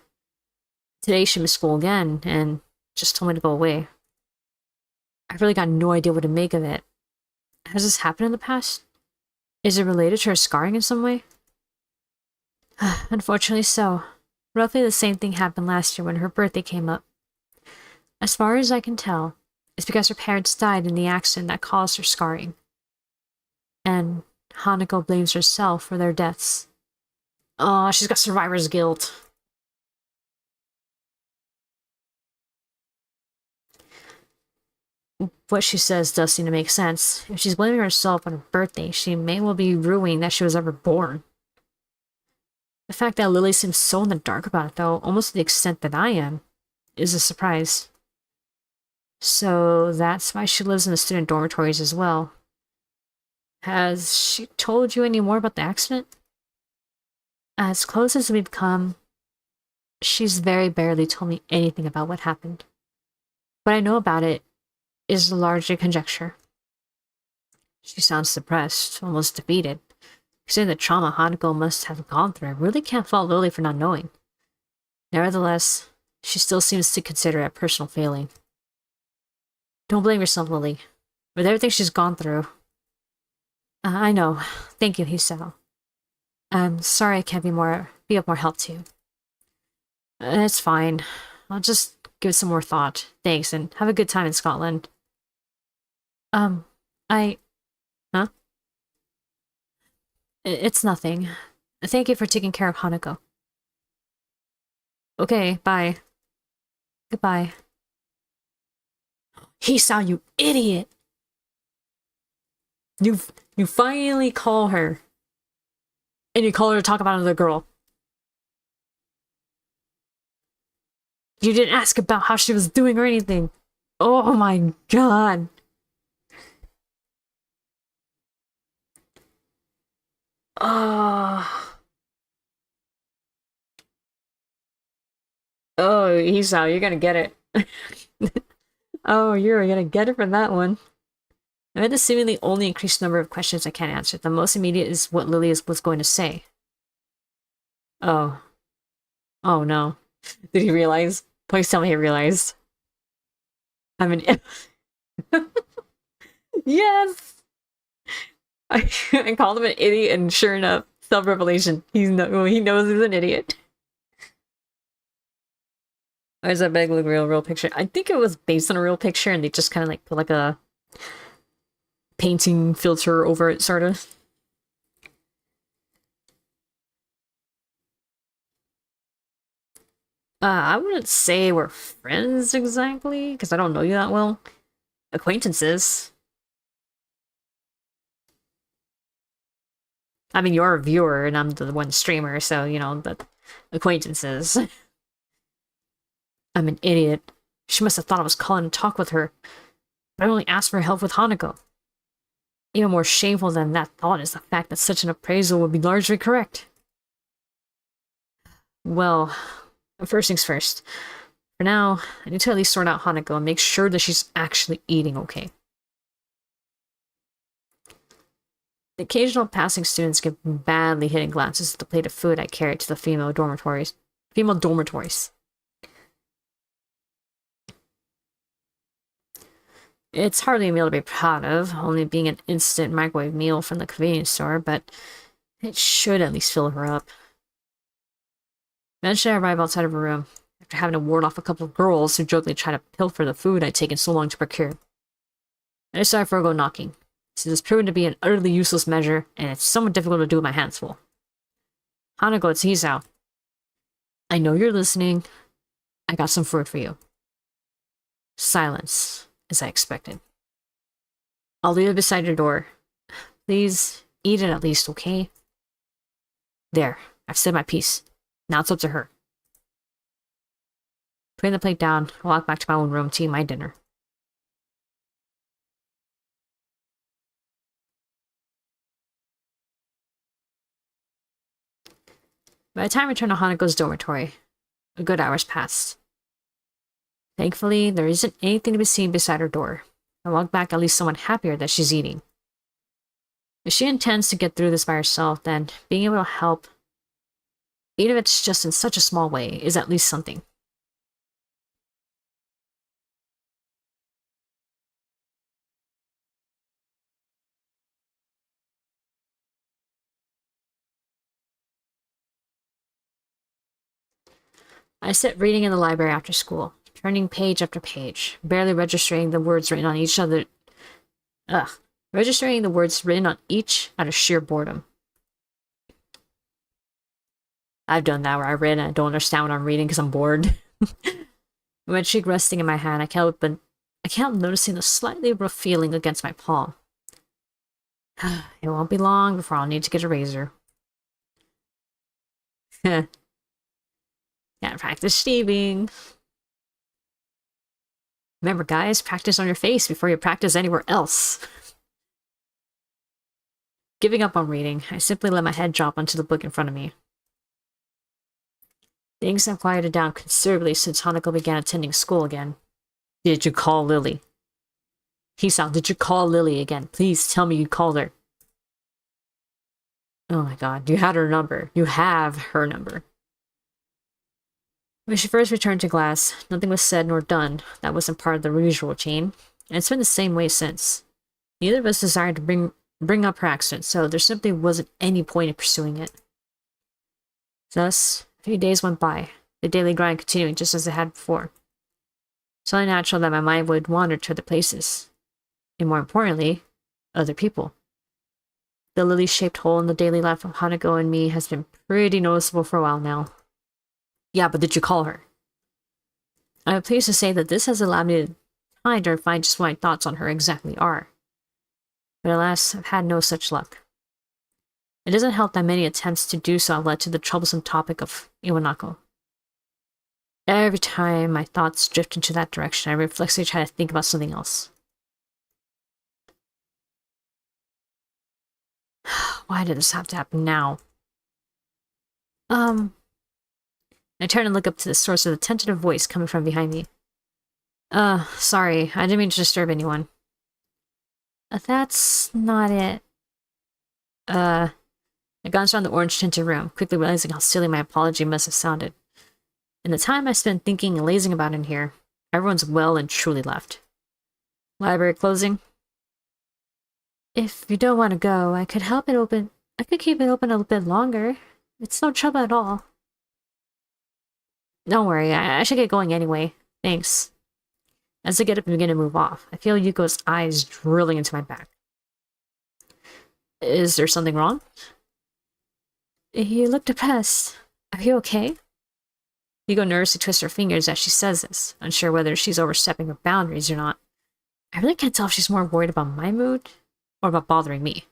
A: Today she missed school again and just told me to go away. I've really got no idea what to make of it. Has this happened in the past? Is it related to her scarring in some way? Unfortunately so. Roughly the same thing happened last year when her birthday came up. As far as I can tell, it's because her parents died in the accident that caused her scarring. And Hanako blames herself for their deaths. Oh, she's got survivor's guilt. What she says does seem to make sense. If she's blaming herself on her birthday, she may well be ruining that she was ever born. The fact that Lily seems so in the dark about it, though, almost to the extent that I am, is a surprise. So that's why she lives in the student dormitories as well. Has she told you any more about the accident? As close as we've come, she's very barely told me anything about what happened. What I know about it is largely conjecture. She sounds depressed, almost defeated. Considering the trauma Hanako must have gone through, I really can't fault Lily for not knowing. Nevertheless, she still seems to consider it a personal failing. Don't blame yourself, Lily. With everything she's gone through. I know. Thank you, Hisao. I'm sorry I can't be of more help to you. It's fine. I'll just give it some more thought. Thanks, and have a good time in Scotland. Huh? It's nothing. Thank you for taking care of Hanako. Okay, bye. Goodbye. Hisao, you idiot! You finally call her. And you call her to talk about another girl. You didn't ask about how she was doing or anything. Oh my god. Oh. Oh, Hisao, you're gonna get it. Oh, you're gonna get it for that one. I had the seemingly only increased number of questions I can't answer. The most immediate is what Lily was going to say. Oh. Oh no. Did he realize? Please tell me he realized. I mean... Yes! I called him an idiot and sure enough, self-revelation. He knows he's an idiot. Why does that bag look real picture? I think it was based on a real picture and they just kind of like put like a painting filter over it, sort of. I wouldn't say we're friends exactly, because I don't know you that well. Acquaintances. I mean, you're a viewer and I'm the one streamer, so, you know, but acquaintances. I'm an idiot. She must have thought I was calling to talk with her, but I only asked for help with Hanako. Even more shameful than that thought is the fact that such an appraisal would be largely correct. Well, first things first. For now, I need to at least sort out Hanako and make sure that she's actually eating okay. The occasional passing students give badly hidden glances at the plate of food I carry to the female dormitories. It's hardly a meal to be proud of, only being an instant microwave meal from the convenience store, but it should at least fill her up. Eventually, I arrive outside of her room, after having to ward off a couple of girls who jokingly try to pilfer the food I'd taken so long to procure. I decided to forego knocking, since it's proven to be an utterly useless measure, and it's somewhat difficult to do with my hands full. Hanako, it's Hisao. I know you're listening. I got some food for you. Silence, as I expected. I'll leave it beside your door. Please, eat it at least, okay? There, I've said my piece. Now it's up to her. Putting the plate down, I walk back to my own room to eat my dinner. By the time I return to Hanako's dormitory, a good hour's passed. Thankfully, there isn't anything to be seen beside her door. I walk back at least somewhat happier that she's eating. If she intends to get through this by herself, then being able to help, even if it's just in such a small way, is at least something. I sit reading in the library after school, turning page after page, barely registering the words written on each other. Registering the words written on each out of sheer boredom. I've done that where I read and I don't understand what I'm reading because I'm bored. With my cheek resting in my hand, I can't help noticing a slightly rough feeling against my palm. It won't be long before I'll need to get a razor. Gotta practice shaving. Remember, guys, practice on your face before you practice anywhere else. Giving up on reading, I simply let my head drop onto the book in front of me. Things have quieted down considerably since Hanako began attending school again. Did you call Lily? Hisao, did you call Lily again? Please tell me you called her. Oh my god, you had her number. You have her number. When she first returned to class, nothing was said nor done that wasn't part of the usual routine, and it's been the same way since. Neither of us desired to bring up her accident, so there simply wasn't any point in pursuing it. Thus, a few days went by, the daily grind continuing just as it had before. It's only natural that my mind would wander to other places, and more importantly, other people. The lily-shaped hole in the daily life of Hanako and me has been pretty noticeable for a while now. Yeah, but did you call her? I'm pleased to say that this has allowed me time to refine just what my thoughts on her exactly are. But alas, I've had no such luck. It doesn't help that many attempts to do so have led to the troublesome topic of Iwanako. Every time my thoughts drift into that direction, I reflexively try to think about something else. Why did this have to happen now? I turn and look up to the source of the tentative voice coming from behind me. Sorry, I didn't mean to disturb anyone. That's not it. I glanced around the orange-tinted room, quickly realizing how silly my apology must have sounded. In the time I spent thinking and lazing about in here, everyone's well and truly left. Library closing? If you don't want to go, I could keep it open a little bit longer. It's no trouble at all. Don't worry, I should get going anyway. Thanks. As I get up and begin to move off, I feel Yuko's eyes drilling into my back. Is there something wrong? You look depressed. Are you okay? Yuko nervously twists her fingers as she says this, unsure whether she's overstepping her boundaries or not. I really can't tell if she's more worried about my mood or about bothering me.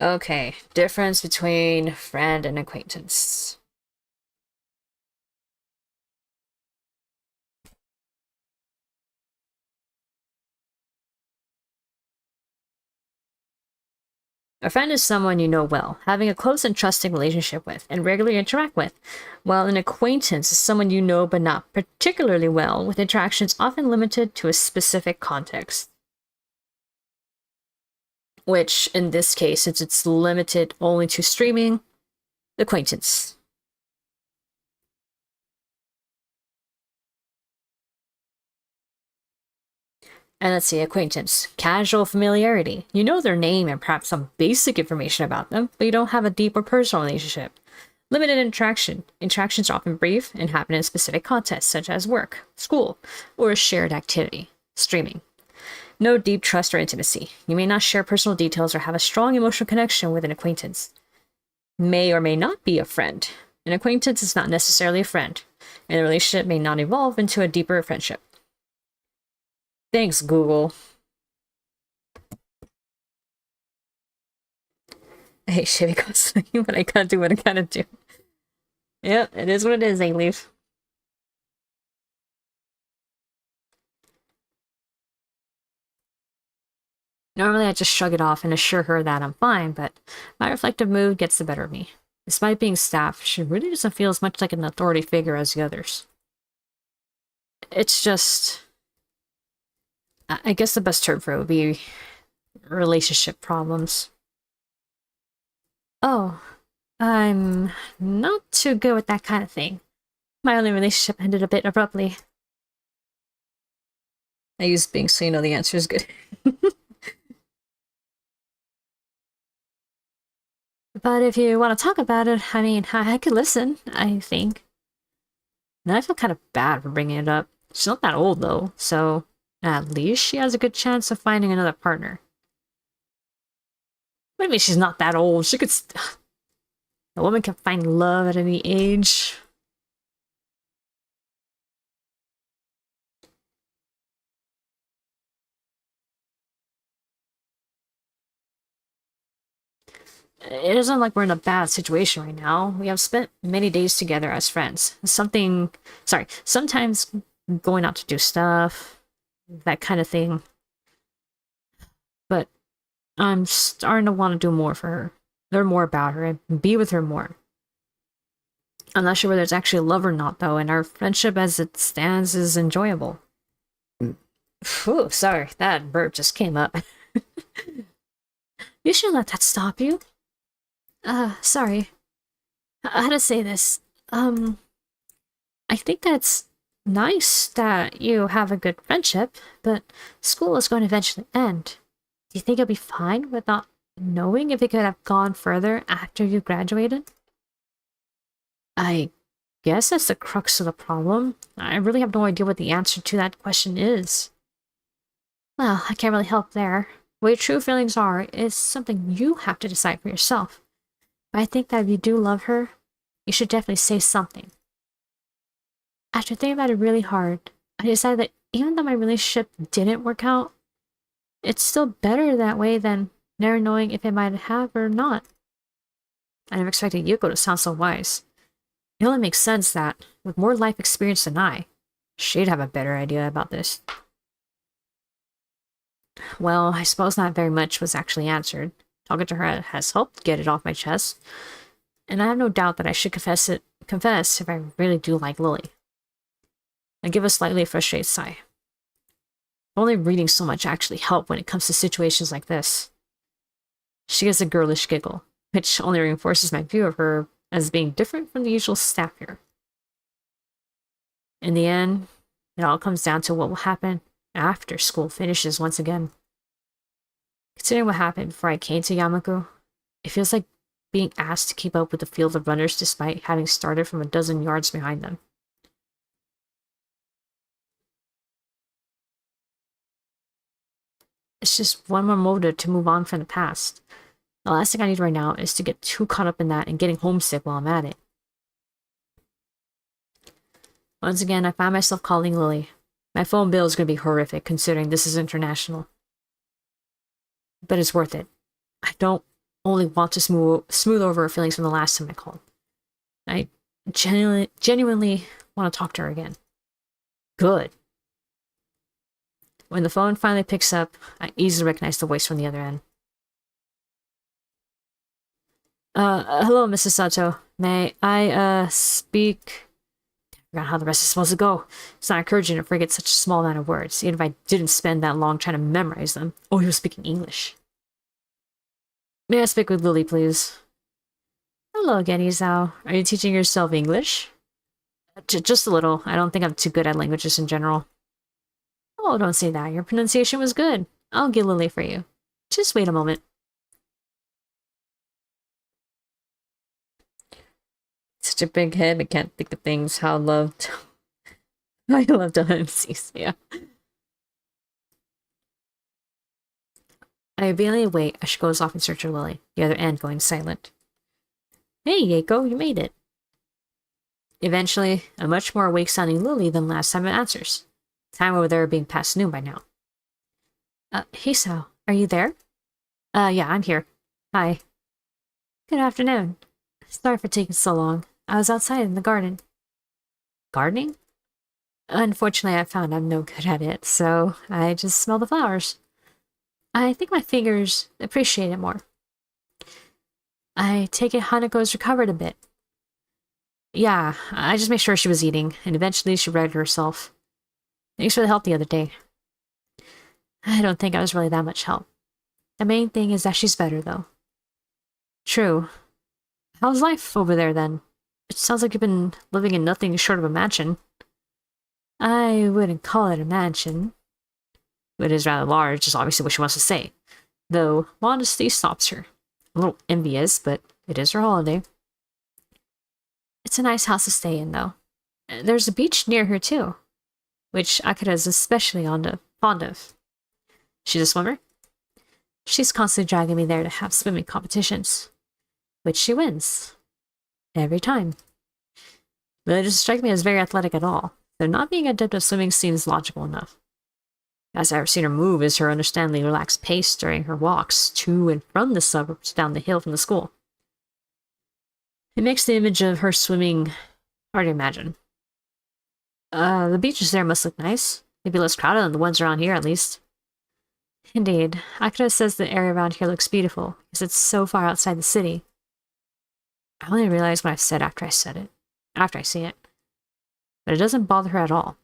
A: Okay, difference between friend and acquaintance. A friend is someone you know well, having a close and trusting relationship with, and regularly interact with, while an acquaintance is someone you know but not particularly well, with interactions often limited to a specific context. Which, in this case, since it's limited only to streaming, acquaintance. And let's see, acquaintance. Casual familiarity. You know their name and perhaps some basic information about them, but you don't have a deep or personal relationship. Limited interaction. Interactions are often brief and happen in specific contexts, such as work, school, or a shared activity. Streaming. No deep trust or intimacy. You may not share personal details or have a strong emotional connection with an acquaintance. May or may not be a friend. An acquaintance is not necessarily a friend, and the relationship may not evolve into a deeper friendship. Thanks, Google. I hate shitty constantly, but I gotta do what I gotta do. Yep, it is what it is, A-Leaf. Normally I just shrug it off and assure her that I'm fine, but my reflective mood gets the better of me. Despite being staff, she really doesn't feel as much like an authority figure as the others. It's just... I guess the best term for it would be relationship problems. Oh, I'm not too good with that kind of thing. My only relationship ended a bit abruptly. I use Bing so you know the answer is good. But if you want to talk about it, I mean, I could listen, I think. Now I feel kind of bad for bringing it up. She's not that old, though, so at least she has a good chance of finding another partner. What do you mean she's not that old? She could... A woman can find love at any age. It isn't like we're in a bad situation right now. We have spent many days together as friends. Sometimes going out to do stuff, that kind of thing. But I'm starting to want to do more for her. Learn more about her and be with her more. I'm not sure whether it's actually love or not, though, and our friendship as it stands is enjoyable. Phew, sorry, that burp just came up. You should let that stop you. Sorry. How to say this? I think that's nice that you have a good friendship, but school is going to eventually end. Do you think you'll be fine with not knowing if it could have gone further after you graduated? I guess that's the crux of the problem. I really have no idea what the answer to that question is. Well, I can't really help there. What your true feelings are is something you have to decide for yourself. But I think that if you do love her, you should definitely say something. After thinking about it really hard, I decided that even though my relationship didn't work out, it's still better that way than never knowing if it might have or not. I never expected Yuko to sound so wise. It only makes sense that, with more life experience than I, she'd have a better idea about this. Well, I suppose not very much was actually answered. Talking to her has helped get it off my chest, and I have no doubt that I should confess if I really do like Lily. I give a slightly frustrated sigh. Only reading so much actually helped when it comes to situations like this. She gives a girlish giggle, which only reinforces my view of her as being different from the usual staff here. In the end, it all comes down to what will happen after school finishes once again. Considering what happened before I came to Yamaku, it feels like being asked to keep up with the field of runners despite having started from a dozen yards behind them. It's just one more motive to move on from the past. The last thing I need right now is to get too caught up in that and getting homesick while I'm at it. Once again, I find myself calling Lily. My phone bill is going to be horrific considering this is international. But it's worth it. I don't only want to smooth over her feelings from the last time I called. I genuinely want to talk to her again. Good. When the phone finally picks up, I easily recognize the voice from the other end. Hello, Mrs. Sato. May I, speak... I forgot how the rest is supposed to go. It's not encouraging to forget such a small amount of words, even if I didn't spend that long trying to memorize them. Oh, he was speaking English. May I speak with Lily, please? Hello again, Hisao. Are you teaching yourself English? Just a little. I don't think I'm too good at languages in general. Oh, don't say that. Your pronunciation was good. I'll get Lily for you. Just wait a moment. Such a big head, I can't think of things. How loved. I loved MCs, yeah. I obediently wait as she goes off in search of Lily, the other end going silent. Hey, Yeiko, you made it. Eventually, a much more awake-sounding Lily than last time answers. Time over there being past noon by now. Hisao, are you there? Yeah, I'm here. Hi. Good afternoon. Sorry for taking so long. I was outside in the garden. Gardening? Unfortunately, I found I'm no good at it, so I just smell the flowers. I think my fingers appreciate it more. I take it Haneko's recovered a bit. Yeah, I just made sure she was eating, and eventually she righted herself. Thanks for the help the other day. I don't think I was really that much help. The main thing is that she's better, though. True. How's life over there, then? It sounds like you've been living in nothing short of a mansion. I wouldn't call it a mansion. It is rather large, is obviously what she wants to say. Though, modesty stops her. A little envious, but it is her holiday. It's a nice house to stay in, though. There's a beach near here, too, which Akira is especially fond of. She's a swimmer? She's constantly dragging me there to have swimming competitions, which she wins. Every time. But it doesn't strike me as very athletic at all, though not being adept at swimming seems logical enough. As I've ever seen her move is her understandably relaxed pace during her walks to and from the suburbs down the hill from the school. It makes the image of her swimming hard to imagine. The beaches there must look nice. Maybe less crowded than the ones around here, at least. Indeed, Akira says the area around here looks beautiful, because it's so far outside the city. I only realize what I've said after I see it. But it doesn't bother her at all.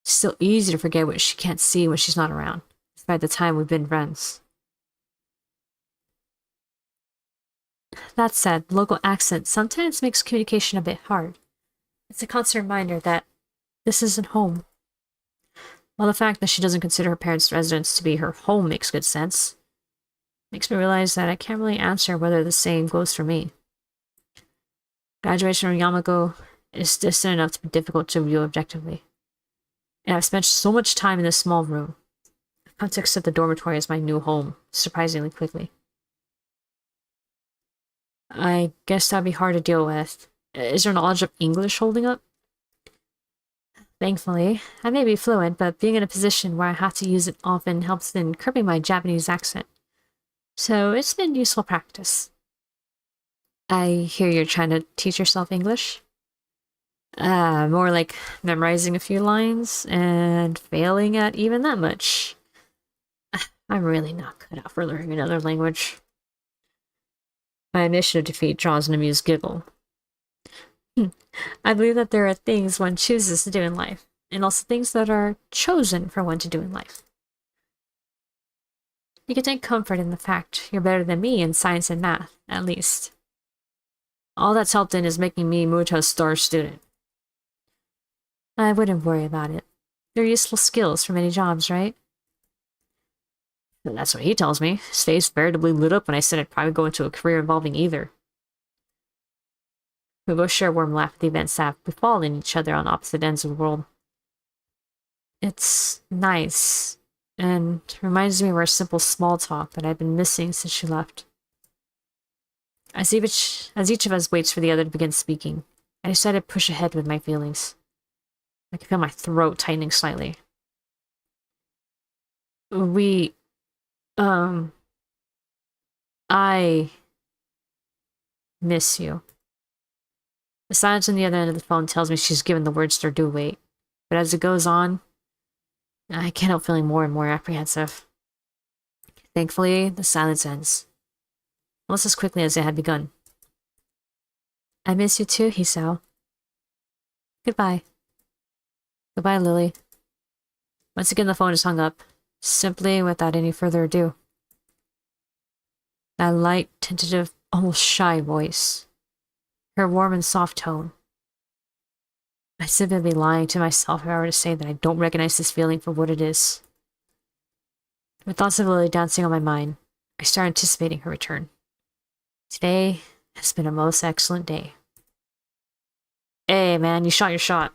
A: It's still easy to forget what she can't see when she's not around, despite the time we've been friends. That said, local accent sometimes makes communication a bit hard. It's a constant reminder that this isn't home. While the fact that she doesn't consider her parents' residence to be her home makes good sense, makes me realize that I can't really answer whether the same goes for me. Graduation from Yamago is distant enough to be difficult to view objectively. And I've spent so much time in this small room. I've come to accept the dormitory as my new home, surprisingly quickly. I guess that'd be hard to deal with. Is your knowledge of English holding up? Thankfully, I may be fluent, but being in a position where I have to use it often helps in curbing my Japanese accent. So it's been useful practice. I hear you're trying to teach yourself English? More like memorizing a few lines and failing at even that much. I'm really not cut out for learning another language. My initiative defeat draws an amused giggle. I believe that there are things one chooses to do in life, and also things that are chosen for one to do in life. You can take comfort in the fact you're better than me in science and math, at least. All that's helped in is making me Muto's star student. I wouldn't worry about it. They're useful skills for many jobs, right? And that's what he tells me. His face veritably lit up when I said I'd probably go into a career involving either. We both share a warm laugh at the events that have befallen each other on opposite ends of the world. It's nice, and reminds me of our simple small talk that I've been missing since she left. As each of us waits for the other to begin speaking, I decide to push ahead with my feelings. I can feel my throat tightening slightly. We, I miss you. The silence on the other end of the phone tells me she's given the words their due weight. But as it goes on, I can't help feeling more and more apprehensive. Thankfully, the silence ends, almost as quickly as it had begun. I miss you too, Hisao. Goodbye. Goodbye, Lily. Once again, the phone is hung up, simply without any further ado. That light, tentative, almost shy voice. Her warm and soft tone. I'd simply be lying to myself if I were to say that I don't recognize this feeling for what it is. With thoughts of Lily dancing on my mind, I start anticipating her return. Today has been a most excellent day. Hey, man, you shot your shot.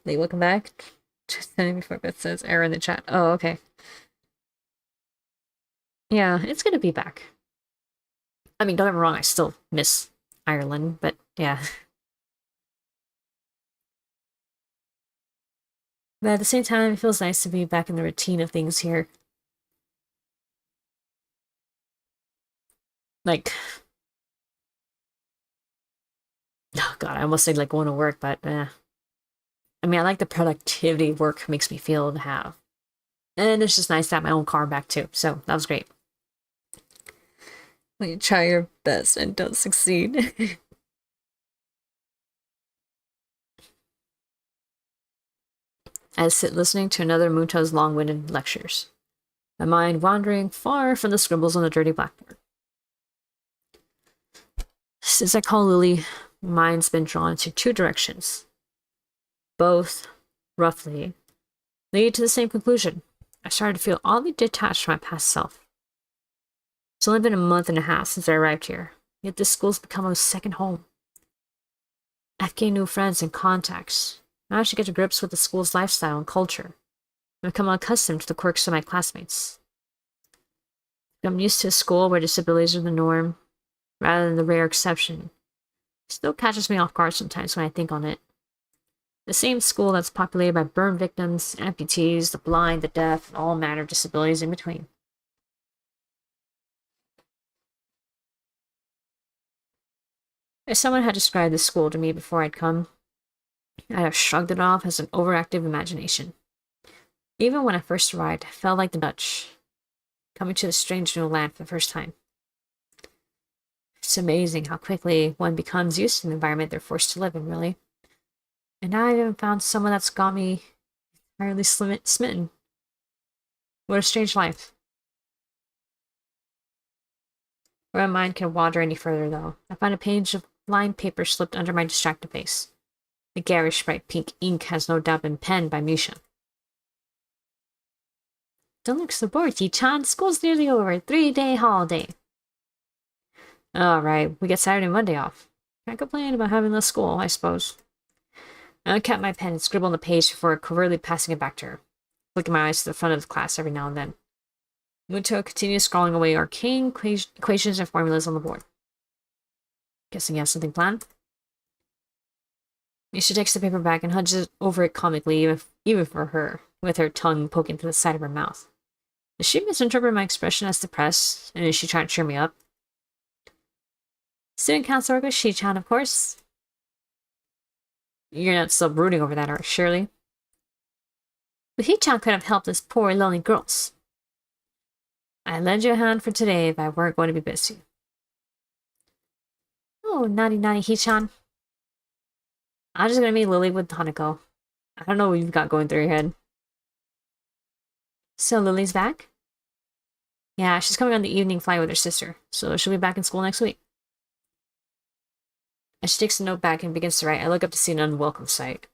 A: Wait, welcome back. Just sending before Beth says error in the chat. Oh, okay. Yeah, it's gonna be back. I mean, don't get me wrong, I still miss Ireland, but yeah. But at the same time, it feels nice to be back in the routine of things here. Like, oh god, I almost said like going to work, but I mean, I like the productivity work makes me feel to have. And it's just nice to have my own car back too, so that was great. When you try your best and don't succeed. I sit listening to another Muto's long-winded lectures, my mind wandering far from the scribbles on the dirty blackboard. Since I call Lily, my mind's been drawn to two directions. Both, roughly, lead to the same conclusion. I started to feel oddly detached from my past self. It's only been a month and a half since I arrived here, yet this school's become a second home. I've gained new friends and contacts, managed to get to grips with the school's lifestyle and culture, and become accustomed to the quirks of my classmates. I'm used to a school where disabilities are the norm, rather than the rare exception. It still catches me off guard sometimes when I think on it. The same school that's populated by burn victims, amputees, the blind, the deaf, and all manner of disabilities in between. If someone had described this school to me before I'd come, I'd have shrugged it off as an overactive imagination. Even when I first arrived, I felt like the Dutch, coming to a strange new land for the first time. It's amazing how quickly one becomes used to the environment they're forced to live in, really. And now I've even found someone that's got me entirely smitten. What a strange life. Where my mind can wander any further, though, I find a page of lined paper slipped under my distracted face. The garish bright pink ink has no doubt been penned by Misha. Don't look so bored, Yi-chan. School's nearly over. 3-day holiday. Alright, we get Saturday and Monday off. Can't complain about having less school, I suppose. I uncap my pen and scribble on the page before covertly passing it back to her, flicking my eyes to the front of the class every now and then. Muto continues scrawling away arcane equations and formulas on the board. Guessing he has something planned? Misha takes the paper back and hunches over it comically, even for her, with her tongue poking to the side of her mouth. Does she misinterpret my expression as depressed, and is she trying to cheer me up? Student council work with Shi-chan, of course. You're not still brooding over that, are you, surely? But Hi-chan could have helped us poor, lonely girls. I'd lend you a hand for today if I weren't going to be busy. Oh, naughty Hi-chan. I'm just gonna meet Lily with Hanako. I don't know what you've got going through your head. So Lily's back? Yeah, she's coming on the evening flight with her sister, so she'll be back in school next week. As she takes the note back and begins to write, I look up to see an unwelcome sight.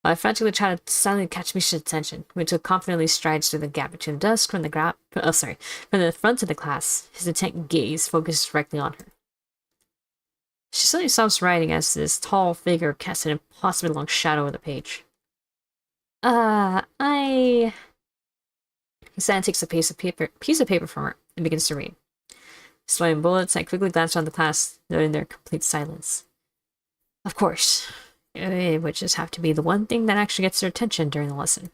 A: I frantically tried to silently catch Misha's attention. We took confidently strides through the gap between the desk from from the front of the class. His intent gaze focused directly on her. She suddenly stops writing as this tall figure casts an impossibly long shadow over the page. I... He suddenly takes a piece of paper from her and begins to read. Swiping bullets, I quickly glanced around the class, noting their complete silence. Of course, it would just have to be the one thing that actually gets their attention during the lesson.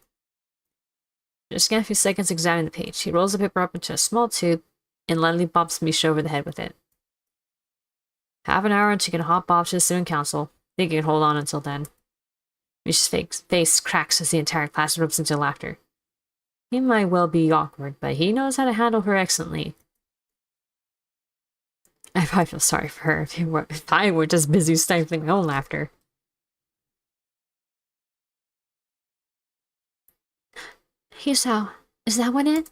A: Just scan a few seconds examining the page. He rolls the paper up into a small tube and lightly bops Misha over the head with it. Half an hour until you can hop off to the student council. Think you can hold on until then. Misha's face cracks as the entire class erupts into laughter. He might well be awkward, but he knows how to handle her excellently. I probably feel sorry for her if I were just busy stifling my own laughter. Hisao, is that one it?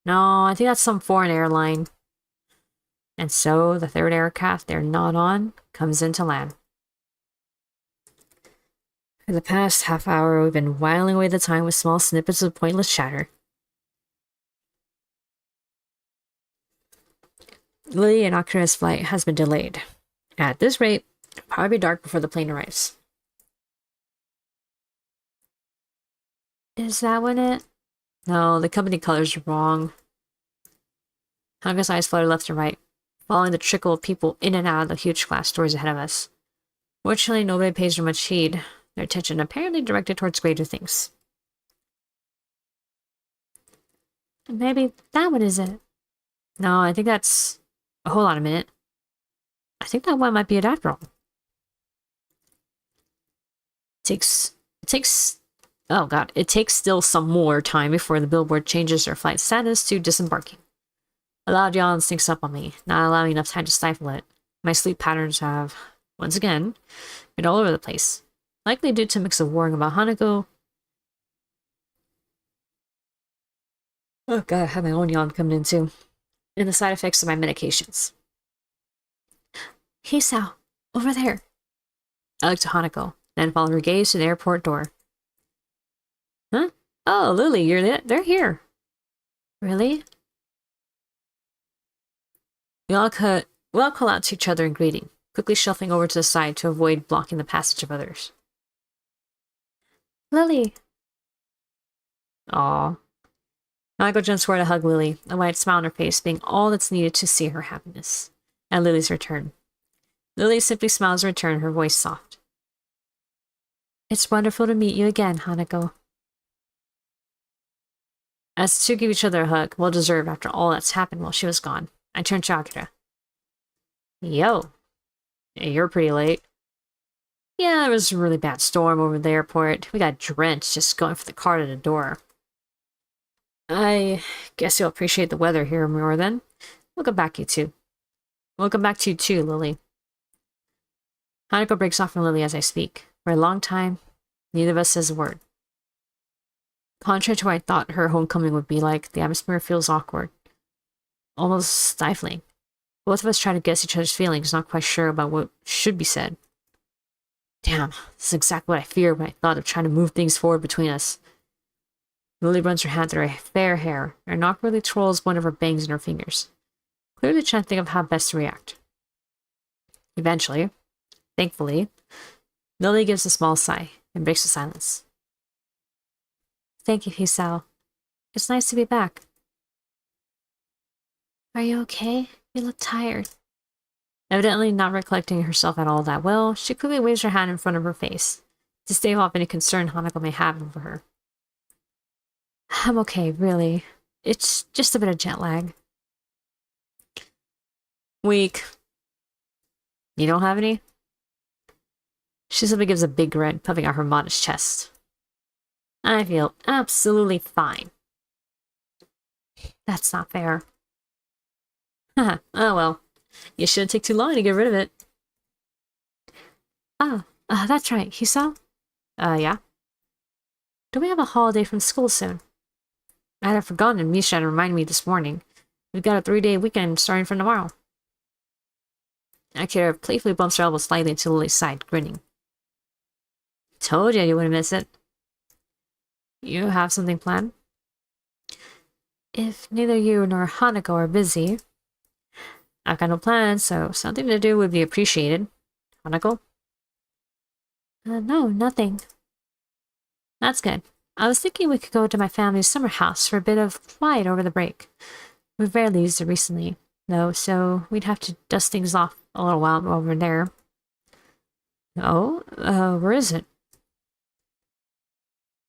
A: No, I think that's some foreign airline. And so, the third aircraft they're not on comes into land. For the past half hour, we've been whiling away the time with small snippets of pointless chatter. Lily and Akira's flight has been delayed. At this rate, it'll probably be dark before the plane arrives. Is that one it? No, the company colors are wrong. Hanaga's eyes flutter left and right, following the trickle of people in and out of the huge glass doors ahead of us. Fortunately, nobody pays her much heed, their attention apparently directed towards greater things. Maybe that one is it. No, I think that's... Hold on a minute. I think that one might be it after all. It takes still some more time before the billboard changes their flight status to disembarking. A loud yawn sneaks up on me, not allowing enough time to stifle it. My sleep patterns have, once again, been all over the place. Likely due to a mix of worrying about Hanako. Oh god, I have my own yawn coming in too. And the side effects of my medications. Hisao, over there. I look to Hanako, then follow her gaze to the airport door. Huh? Oh, Lily, they're here. Really? We all call out to each other in greeting, quickly shuffling over to the side to avoid blocking the passage of others. Lily! Aww. Hanako jumps forward to hug Lily, a wide smile on her face being all that's needed to see her happiness. At Lily's return. Lily simply smiles in return, her voice soft. It's wonderful to meet you again, Hanako. As the two give each other a hug, well deserved after all that's happened while she was gone, I turn to Akira. Yo. You're pretty late. Yeah, there was a really bad storm over the airport. We got drenched just going for the car to the door. I guess you'll appreciate the weather here more then. Welcome back, you two. Welcome back to you too, Lily. Hanako breaks off from Lily as I speak. For a long time, neither of us says a word. Contrary to what I thought her homecoming would be like, the atmosphere feels awkward. Almost stifling. Both of us try to guess each other's feelings, not quite sure about what should be said. Damn, this is exactly what I feared when I thought of trying to move things forward between us. Lily runs her hand through her fair hair and awkwardly twirls one of her bangs in her fingers, clearly trying to think of how best to react. Eventually, thankfully, Lily gives a small sigh and breaks the silence. Thank you, Hisao. It's nice to be back. Are you okay? You look tired. Evidently not recollecting herself at all that well, she quickly waves her hand in front of her face, to stave off any concern Hanako may have over her. I'm okay, really. It's just a bit of jet lag. Weak. You don't have any? She simply gives a big grin, puffing out her modest chest. I feel absolutely fine. That's not fair. Haha, oh well. You shouldn't take too long to get rid of it. That's right, Hisao? Yeah? Don't we have a holiday from school soon? I had forgotten and Misha reminded me this morning. We've got a 3-day weekend starting from tomorrow. Akira playfully bumps her elbow slightly into Lily's side, grinning. Told you wouldn't miss it. You have something planned? If neither you nor Hanako are busy, I've got no plans, so something to do would be appreciated. Hanako? No, nothing. That's good. I was thinking we could go to my family's summer house for a bit of quiet over the break. We've rarely used it recently, though, so we'd have to dust things off a little while over there. Oh? Where is it?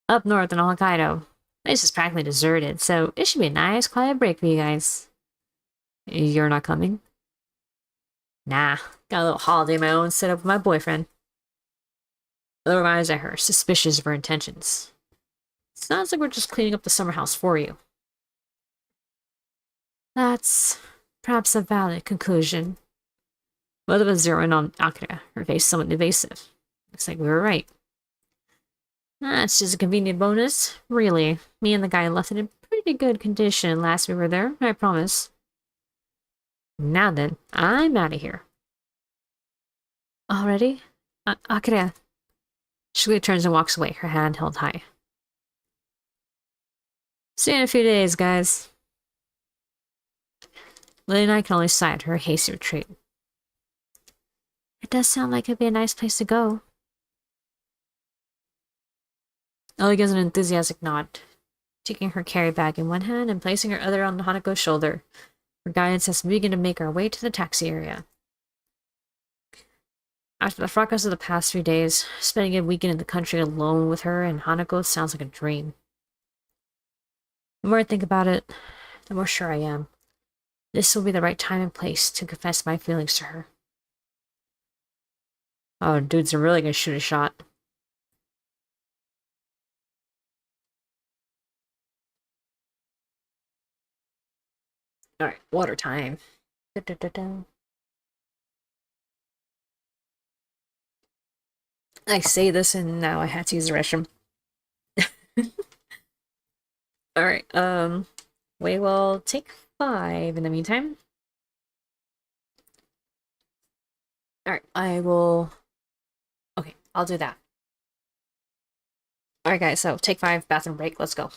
A: Up north in Hokkaido. Place is practically deserted, so it should be a nice, quiet break for you guys. You're not coming? Nah, got a little holiday of my own set up with my boyfriend. Otherwise, I heard suspicious of her intentions. Sounds like we're just cleaning up the summer house for you. That's perhaps a valid conclusion. Both of us zero in on Akira, her face somewhat evasive. Looks like we were right. That's just a convenient bonus. Really, me and the guy left it in pretty good condition last we were there, I promise. Now then, I'm out of here. Already? Akira. She turns and walks away, her hand held high. See you in a few days, guys. Lily and I can only sigh at her hasty retreat. It does sound like it'd be a nice place to go. Ellie gives an enthusiastic nod, taking her carry bag in one hand and placing her other on Hanako's shoulder. For guidance as we begin to make our way to the taxi area. After the fracas of the past 3 days, spending a weekend in the country alone with her and Hanako sounds like a dream. The more I think about it, the more sure I am. This will be the right time and place to confess my feelings to her. Oh, dudes are really gonna shoot a shot. Alright, water time. Da, da, da, da. I say this and now I had to use the restroom. Alright, we will take 5 in the meantime. Alright, I will... Okay, I'll do that. Alright guys, so take 5, bathroom break, let's go.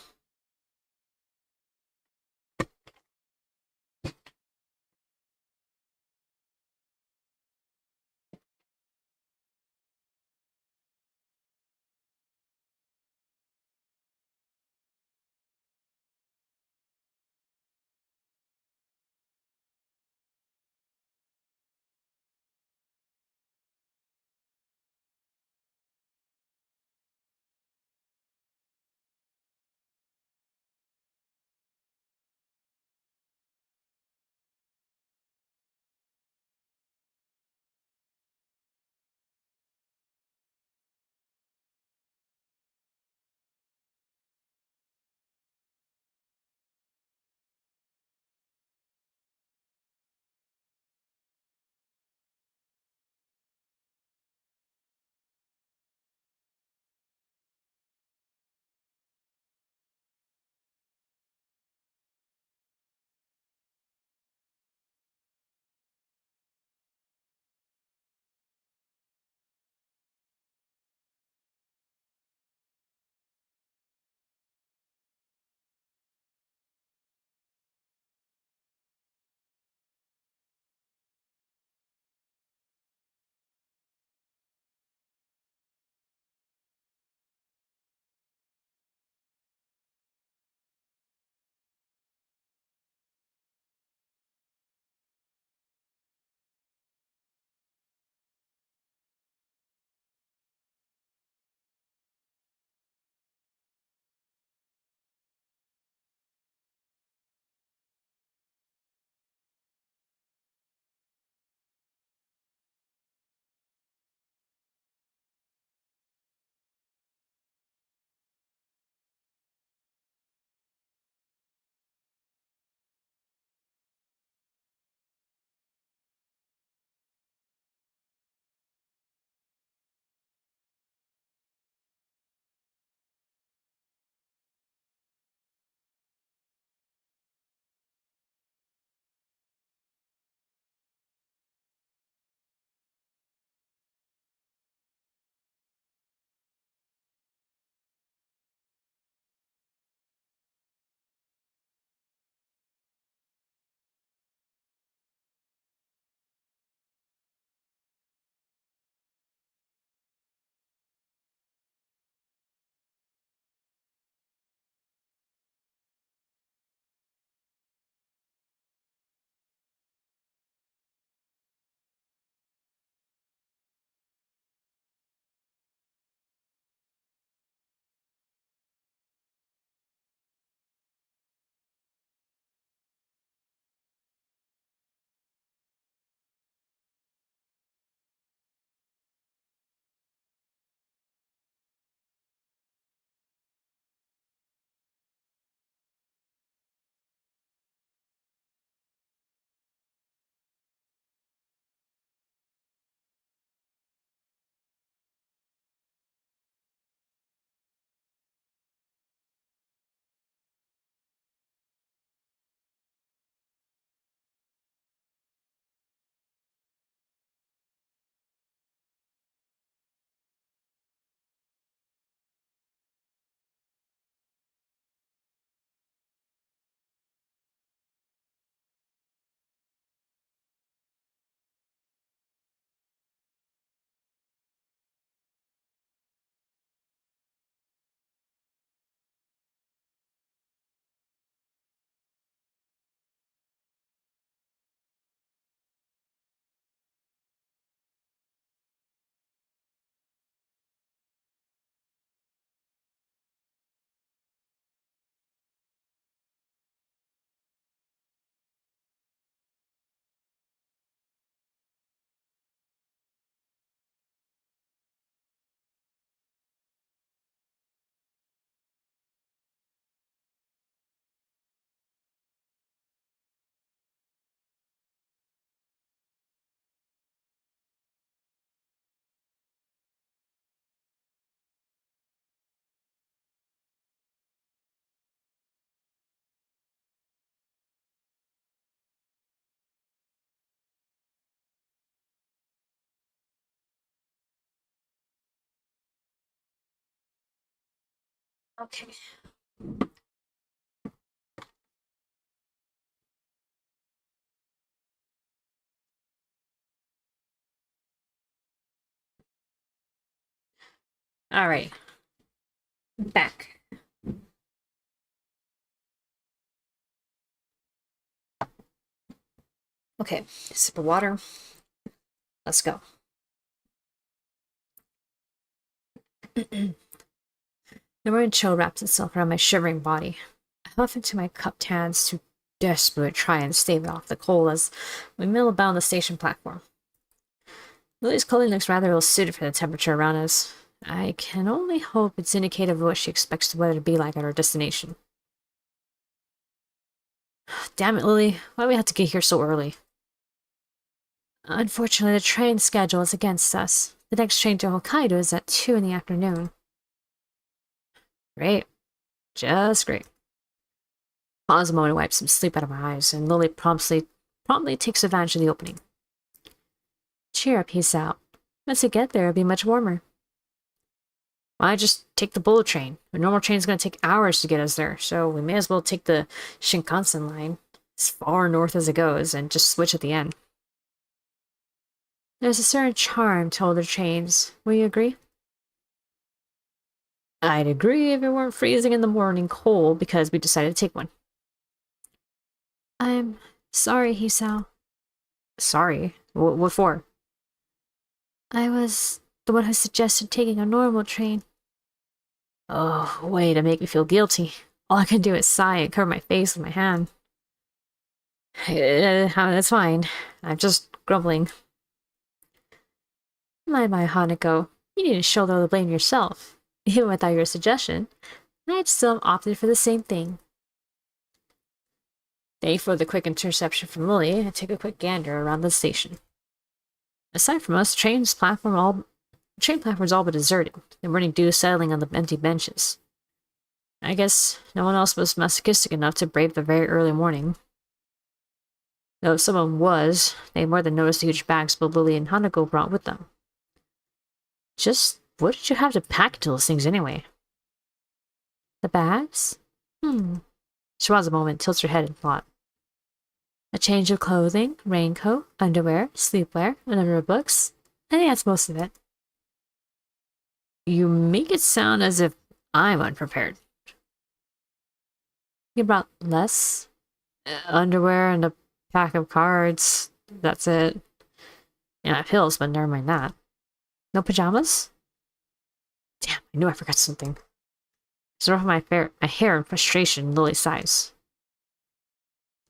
A: Okay. All right. Back. Okay. Sip of water. Let's go. The morning chill wraps itself around my shivering body. I huff into my cupped hands, too desperate to try and stave off the cold as we mill about on the station platform. Lily's clothing looks rather ill suited for the temperature around us. I can only hope it's indicative of what she expects the weather to be like at our destination. Damn it, Lily. Why do we have to get here so early? Unfortunately, the train schedule is against us. The next train to Hokkaido is at 2 in the afternoon. Great. Just great. Pause a moment to wipe some sleep out of my eyes, and Lily promptly takes advantage of the opening. Cheer up, Hisao. Once we get there, it'll be much warmer. Why just take the bullet train? A normal train's gonna take hours to get us there, so we may as well take the Shinkansen line, as far north as it goes, and just switch at the end. There's a certain charm to older trains. Will you agree? I'd agree if it weren't freezing in the morning cold because we decided to take one. I'm sorry, Hisao. Sorry? What for? I was the one who suggested taking a normal train. Oh, way to make me feel guilty. All I can do is sigh and cover my face with my hand. That's fine. I'm just grumbling. My Hanako, you need to shoulder the blame yourself. Even without your suggestion, I'd still have opted for the same thing. Thank you for the quick interception from Lily. I take a quick gander around the station. Aside from us, train platforms all but deserted, the morning dew settling on the empty benches. I guess no one else was masochistic enough to brave the very early morning. Though if someone was, they more than noticed the huge bags both Lily and Hanako brought with them. Just what did you have to pack into those things anyway? The bags? She paused a moment, tilts her head in thought. A change of clothing, raincoat, underwear, sleepwear, a number of books. I think that's most of it. You make it sound as if I'm unprepared. You brought less? Underwear and a pack of cards. That's it. Yeah, pills, but never mind that. No pajamas? Damn, I knew I forgot something. She's ruffling my hair in frustration. Lily sighs.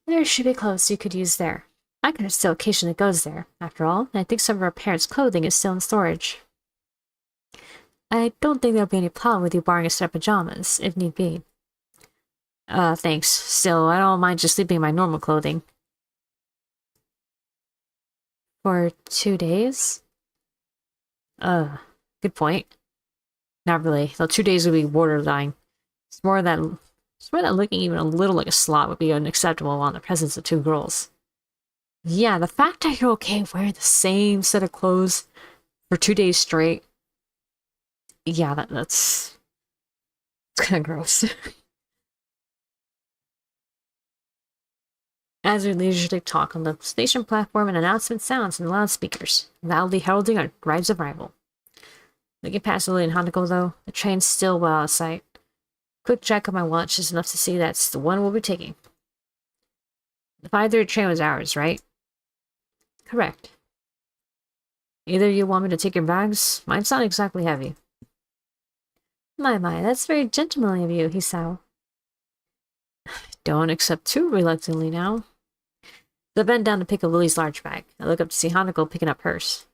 A: There should be clothes you could use there. My kind still occasionally goes there, after all, and I think some of our parents' clothing is still in storage. I don't think there'll be any problem with you borrowing a set of pajamas, if need be. Thanks. Still, I don't mind just sleeping in my normal clothing. For 2 days? Good point. Not really, though 2 days would be borderline. It's more that looking even a little like a slot would be unacceptable in the presence of two girls. Yeah, the fact that you're okay wearing the same set of clothes for 2 days straight. Yeah, that's kind of gross. As we leisurely talk on the station platform, an announcement sounds in the loudspeakers, loudly heralding our ride's arrival. Looking past Lily and Hanako, though, the train's still well out of sight. Quick check of my watch is enough to see that's the one we'll be taking. The 5:30 train was ours, right? Correct. Either you want me to take your bags? Mine's not exactly heavy. My, that's very gentlemanly of you, Hisao. Don't accept too reluctantly now. I bend down to pick up Lily's large bag. I look up to see Hanako picking up hers.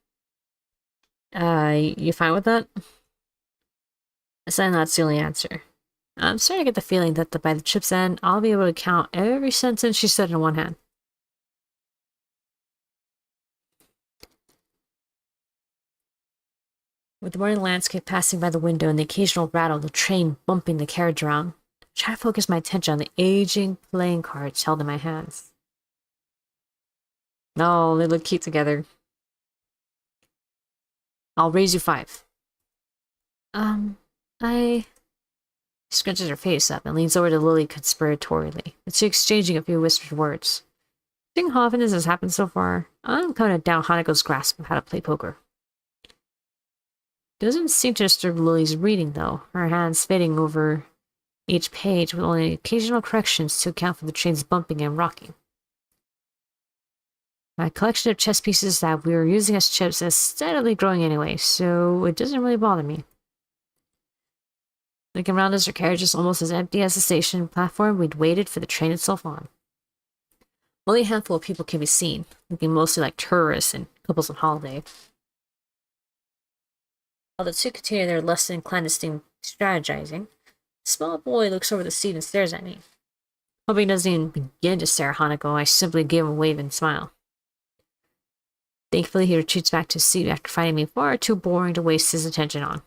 A: You fine with that? I said that's the only answer. I'm starting to get the feeling that by the trip's end, I'll be able to count every sentence she said in one hand. With the morning landscape passing by the window and the occasional rattle of the train bumping the carriage around, I try to focus my attention on the aging playing cards held in my hands. No, they look cute together. I'll raise you 5. I She scrunches her face up and leans over to Lily conspiratorially, the two exchanging a few whispered words. Seeing how often this has happened so far, I'm kind of down Hanako's grasp of how to play poker. Doesn't seem to disturb Lily's reading, though, her hands fading over each page with only occasional corrections to account for the train's bumping and rocking. My collection of chess pieces that we were using as chips is steadily growing anyway, so it doesn't really bother me. Looking around us, our carriage is almost as empty as the station platform we'd waited for the train itself on. Only a handful of people can be seen, looking mostly like tourists and couples on holiday. While the two continue their less than clandestine strategizing, the small boy looks over the seat and stares at me. Hoping he doesn't even begin to stare at Hanako, I simply give him a wave and smile. Thankfully, he retreats back to his seat after finding me far too boring to waste his attention on.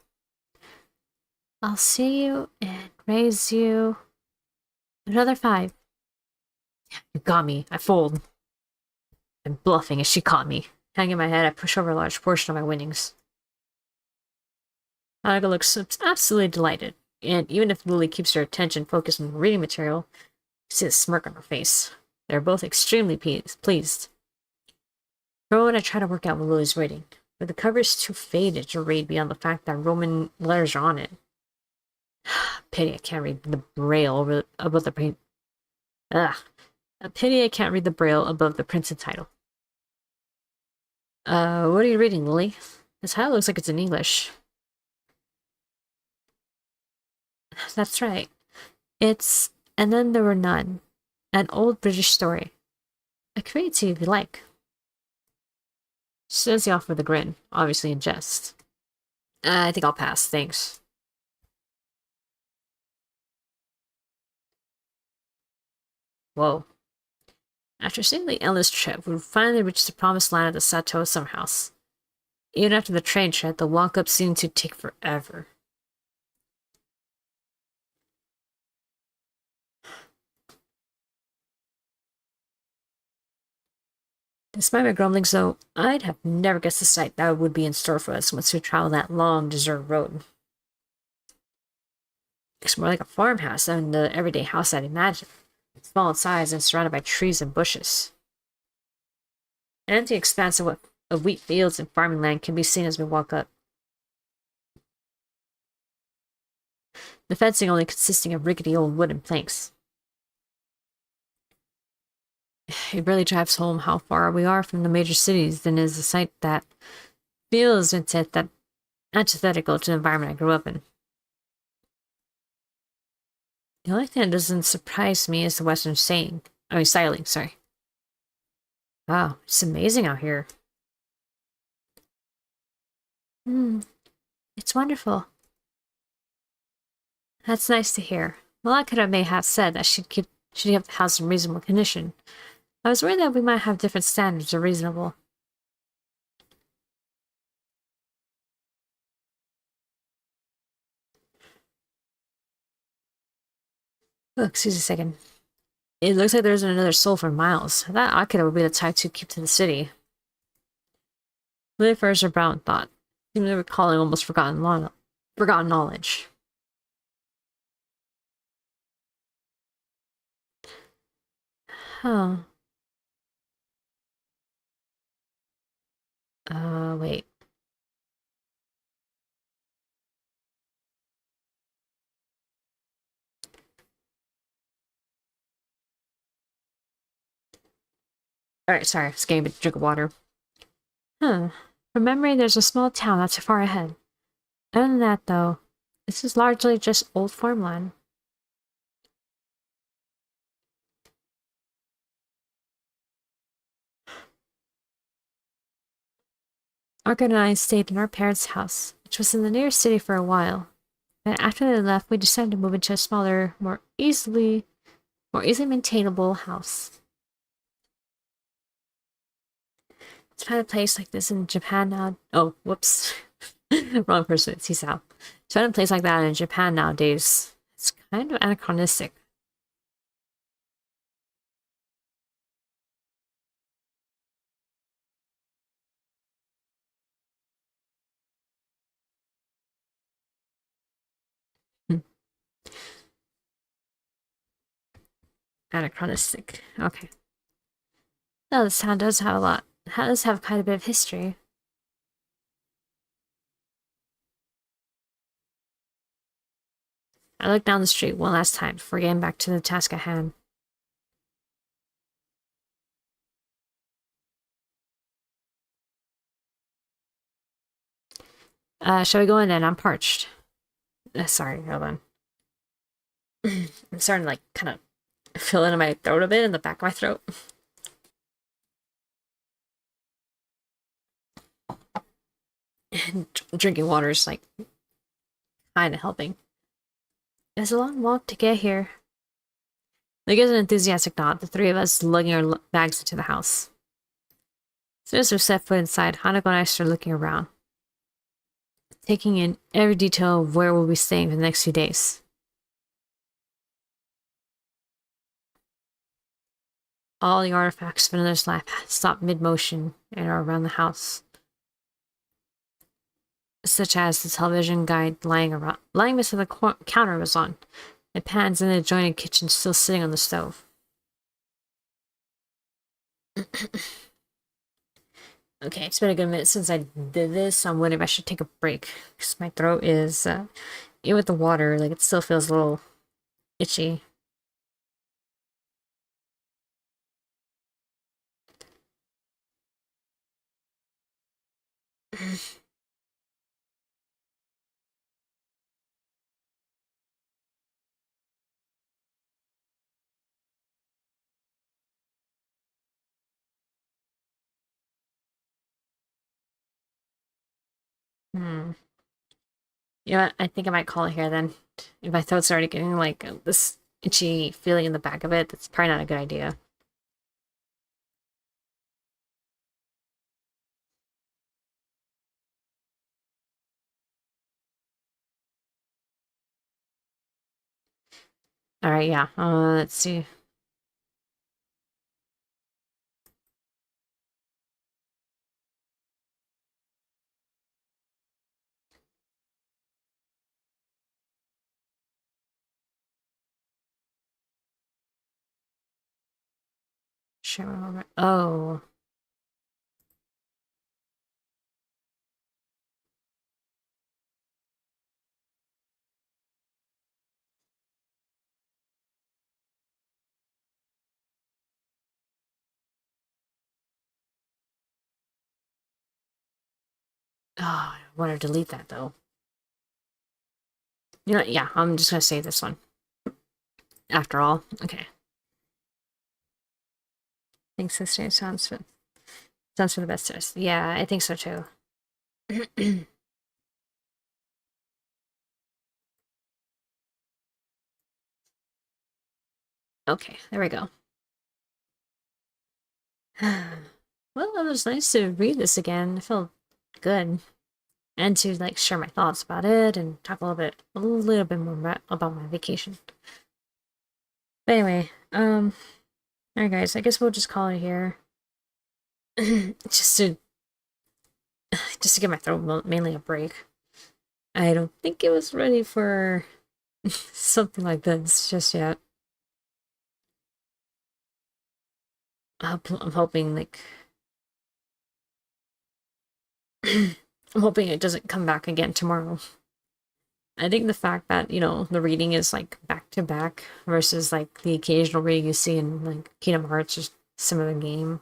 A: I'll see you and raise you another 5. You got me. I fold. I'm bluffing as she caught me. Hanging my head, I push over a large portion of my winnings. Hanako looks absolutely delighted, and even if Lily keeps her attention focused on the reading material, you see a smirk on her face. They're both extremely pleased. For a moment, I try to work out what Lily's reading, but the cover is too faded to read beyond the fact that Roman letters are on it. Pity I can't read the braille above the print. Ugh. A pity I can't read the braille above the printed title. What are you reading, Lily? This title looks like it's in English. That's right. It's And Then There Were None, an old British story. I can read it to you if you like. She says the offer with a grin, obviously in jest. I think I'll pass, thanks. Whoa. After seeing the endless trip, we finally reached the promised land of the Sato summer house. Even after the train trip, the walk-up seemed to take forever. Despite my grumblings, though, I'd have never guessed the sight that would be in store for us once we traveled that long, deserted road. It's more like a farmhouse than the everyday house I'd imagined. Small in size and surrounded by trees and bushes. An empty expanse of wheat fields and farming land can be seen as we walk up. The fencing only consisting of rickety old wooden planks. It really drives home how far we are from the major cities than is the sight that feels antithetical to the environment I grew up in. The only thing that doesn't surprise me is the Western styling, sorry. Wow, it's amazing out here. It's wonderful. That's nice to hear. Well, I may have said that she'd keep the house in reasonable condition. I was worried that we might have different standards or reasonable. Oh, excuse me a second. It looks like there isn't another soul for miles. That Akira would be the type to keep to the city. Lily furs her brown thought, seemingly recalling almost forgotten knowledge. Huh. Wait. Alright, sorry, I was getting a drink of water. From memory, there's a small town not too far ahead. Other than that, though, this is largely just old farmland. Arka and I stayed in our parents' house, which was in the nearest city for a while. But after they left, we decided to move into a smaller, more easily maintainable house. To find a place like this in Japan now. Oh, whoops. Wrong person. It's Hisao. To find a place like that in Japan nowadays, it's kind of anachronistic. Anachronistic. Okay. No, this town does have a lot. Does have quite a bit of history. I looked down the street one last time before getting back to the task at hand. Shall we go in then? I'm parched. Sorry, hold on. I'm starting to like kind of feel into my throat a bit in the back of my throat. And drinking water is like kind of helping. It's a long walk to get here. There gives an enthusiastic nod, the three of us lugging our bags into the house. As soon as we set foot inside, Hanako and I started looking around, taking in every detail of where we'll be staying for the next few days. All the artifacts of another's life stopped mid-motion and are around the house, such as the television guide lying beside the counter it was on, and pans in the adjoining kitchen still sitting on the stove. Okay, it's been a good minute since I did this. I'm wondering if I should take a break because my throat is, even with the water, like it still feels a little itchy. Hmm. You know what? I think I might call it here then. If my throat's already getting like this itchy feeling in the back of it, that's probably not a good idea. All right, yeah. Let's see. Sure. Oh. Oh, I want to delete that though. You know, yeah, I'm just gonna save this one. After all, okay. Thanks, sister. Sounds for the best to us. Yeah, I think so too. Okay, there we go. Well, it was nice to read this again. I felt good. And to like share my thoughts about it and talk a little bit more about my vacation. But anyway, alright guys, I guess we'll just call it here. just to just to give my throat mainly a break. I don't think it was ready for something like this just yet. I'm hoping like I'm hoping it doesn't come back again tomorrow. I think the fact that, you know, the reading is like back to back versus like the occasional reading you see in like Kingdom Hearts or similar game.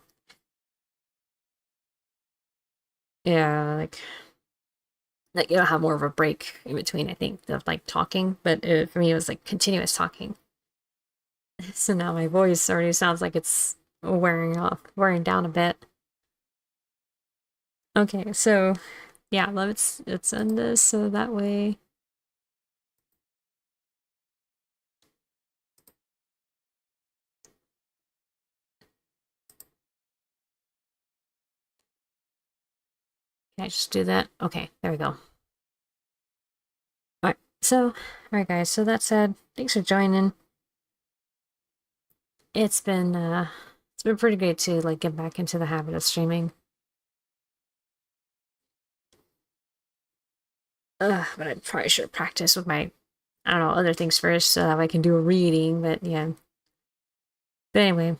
A: Yeah, like you don't have more of a break in between, I think, of like talking, but for me it was like continuous talking. So now my voice already sounds like it's wearing down a bit. Okay, so yeah, let's end this so that way. Can I just do that? Okay, there we go. Alright, so alright guys, so that said, thanks for joining. It's been pretty great to like get back into the habit of streaming. But I probably should practice with my I don't know, other things first so that I can do a reading, but yeah. But anyway,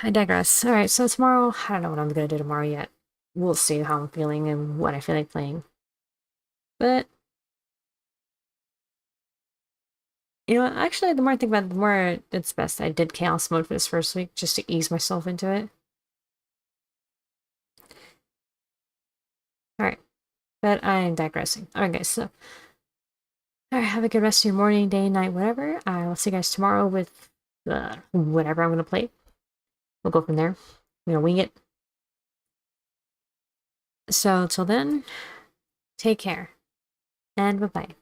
A: I digress. Alright, so tomorrow, I don't know what I'm gonna do tomorrow yet. We'll see how I'm feeling and what I feel like playing. But, you know, actually, the more I think about it, the more it's best I did Chaos Mode for this first week, just to ease myself into it. Alright, but I'm digressing. Alright, guys, so, alright, have a good rest of your morning, day, night, whatever. I will see you guys tomorrow with whatever I'm gonna play. We'll go from there. We're gonna wing it. So, till then, take care, and bye-bye.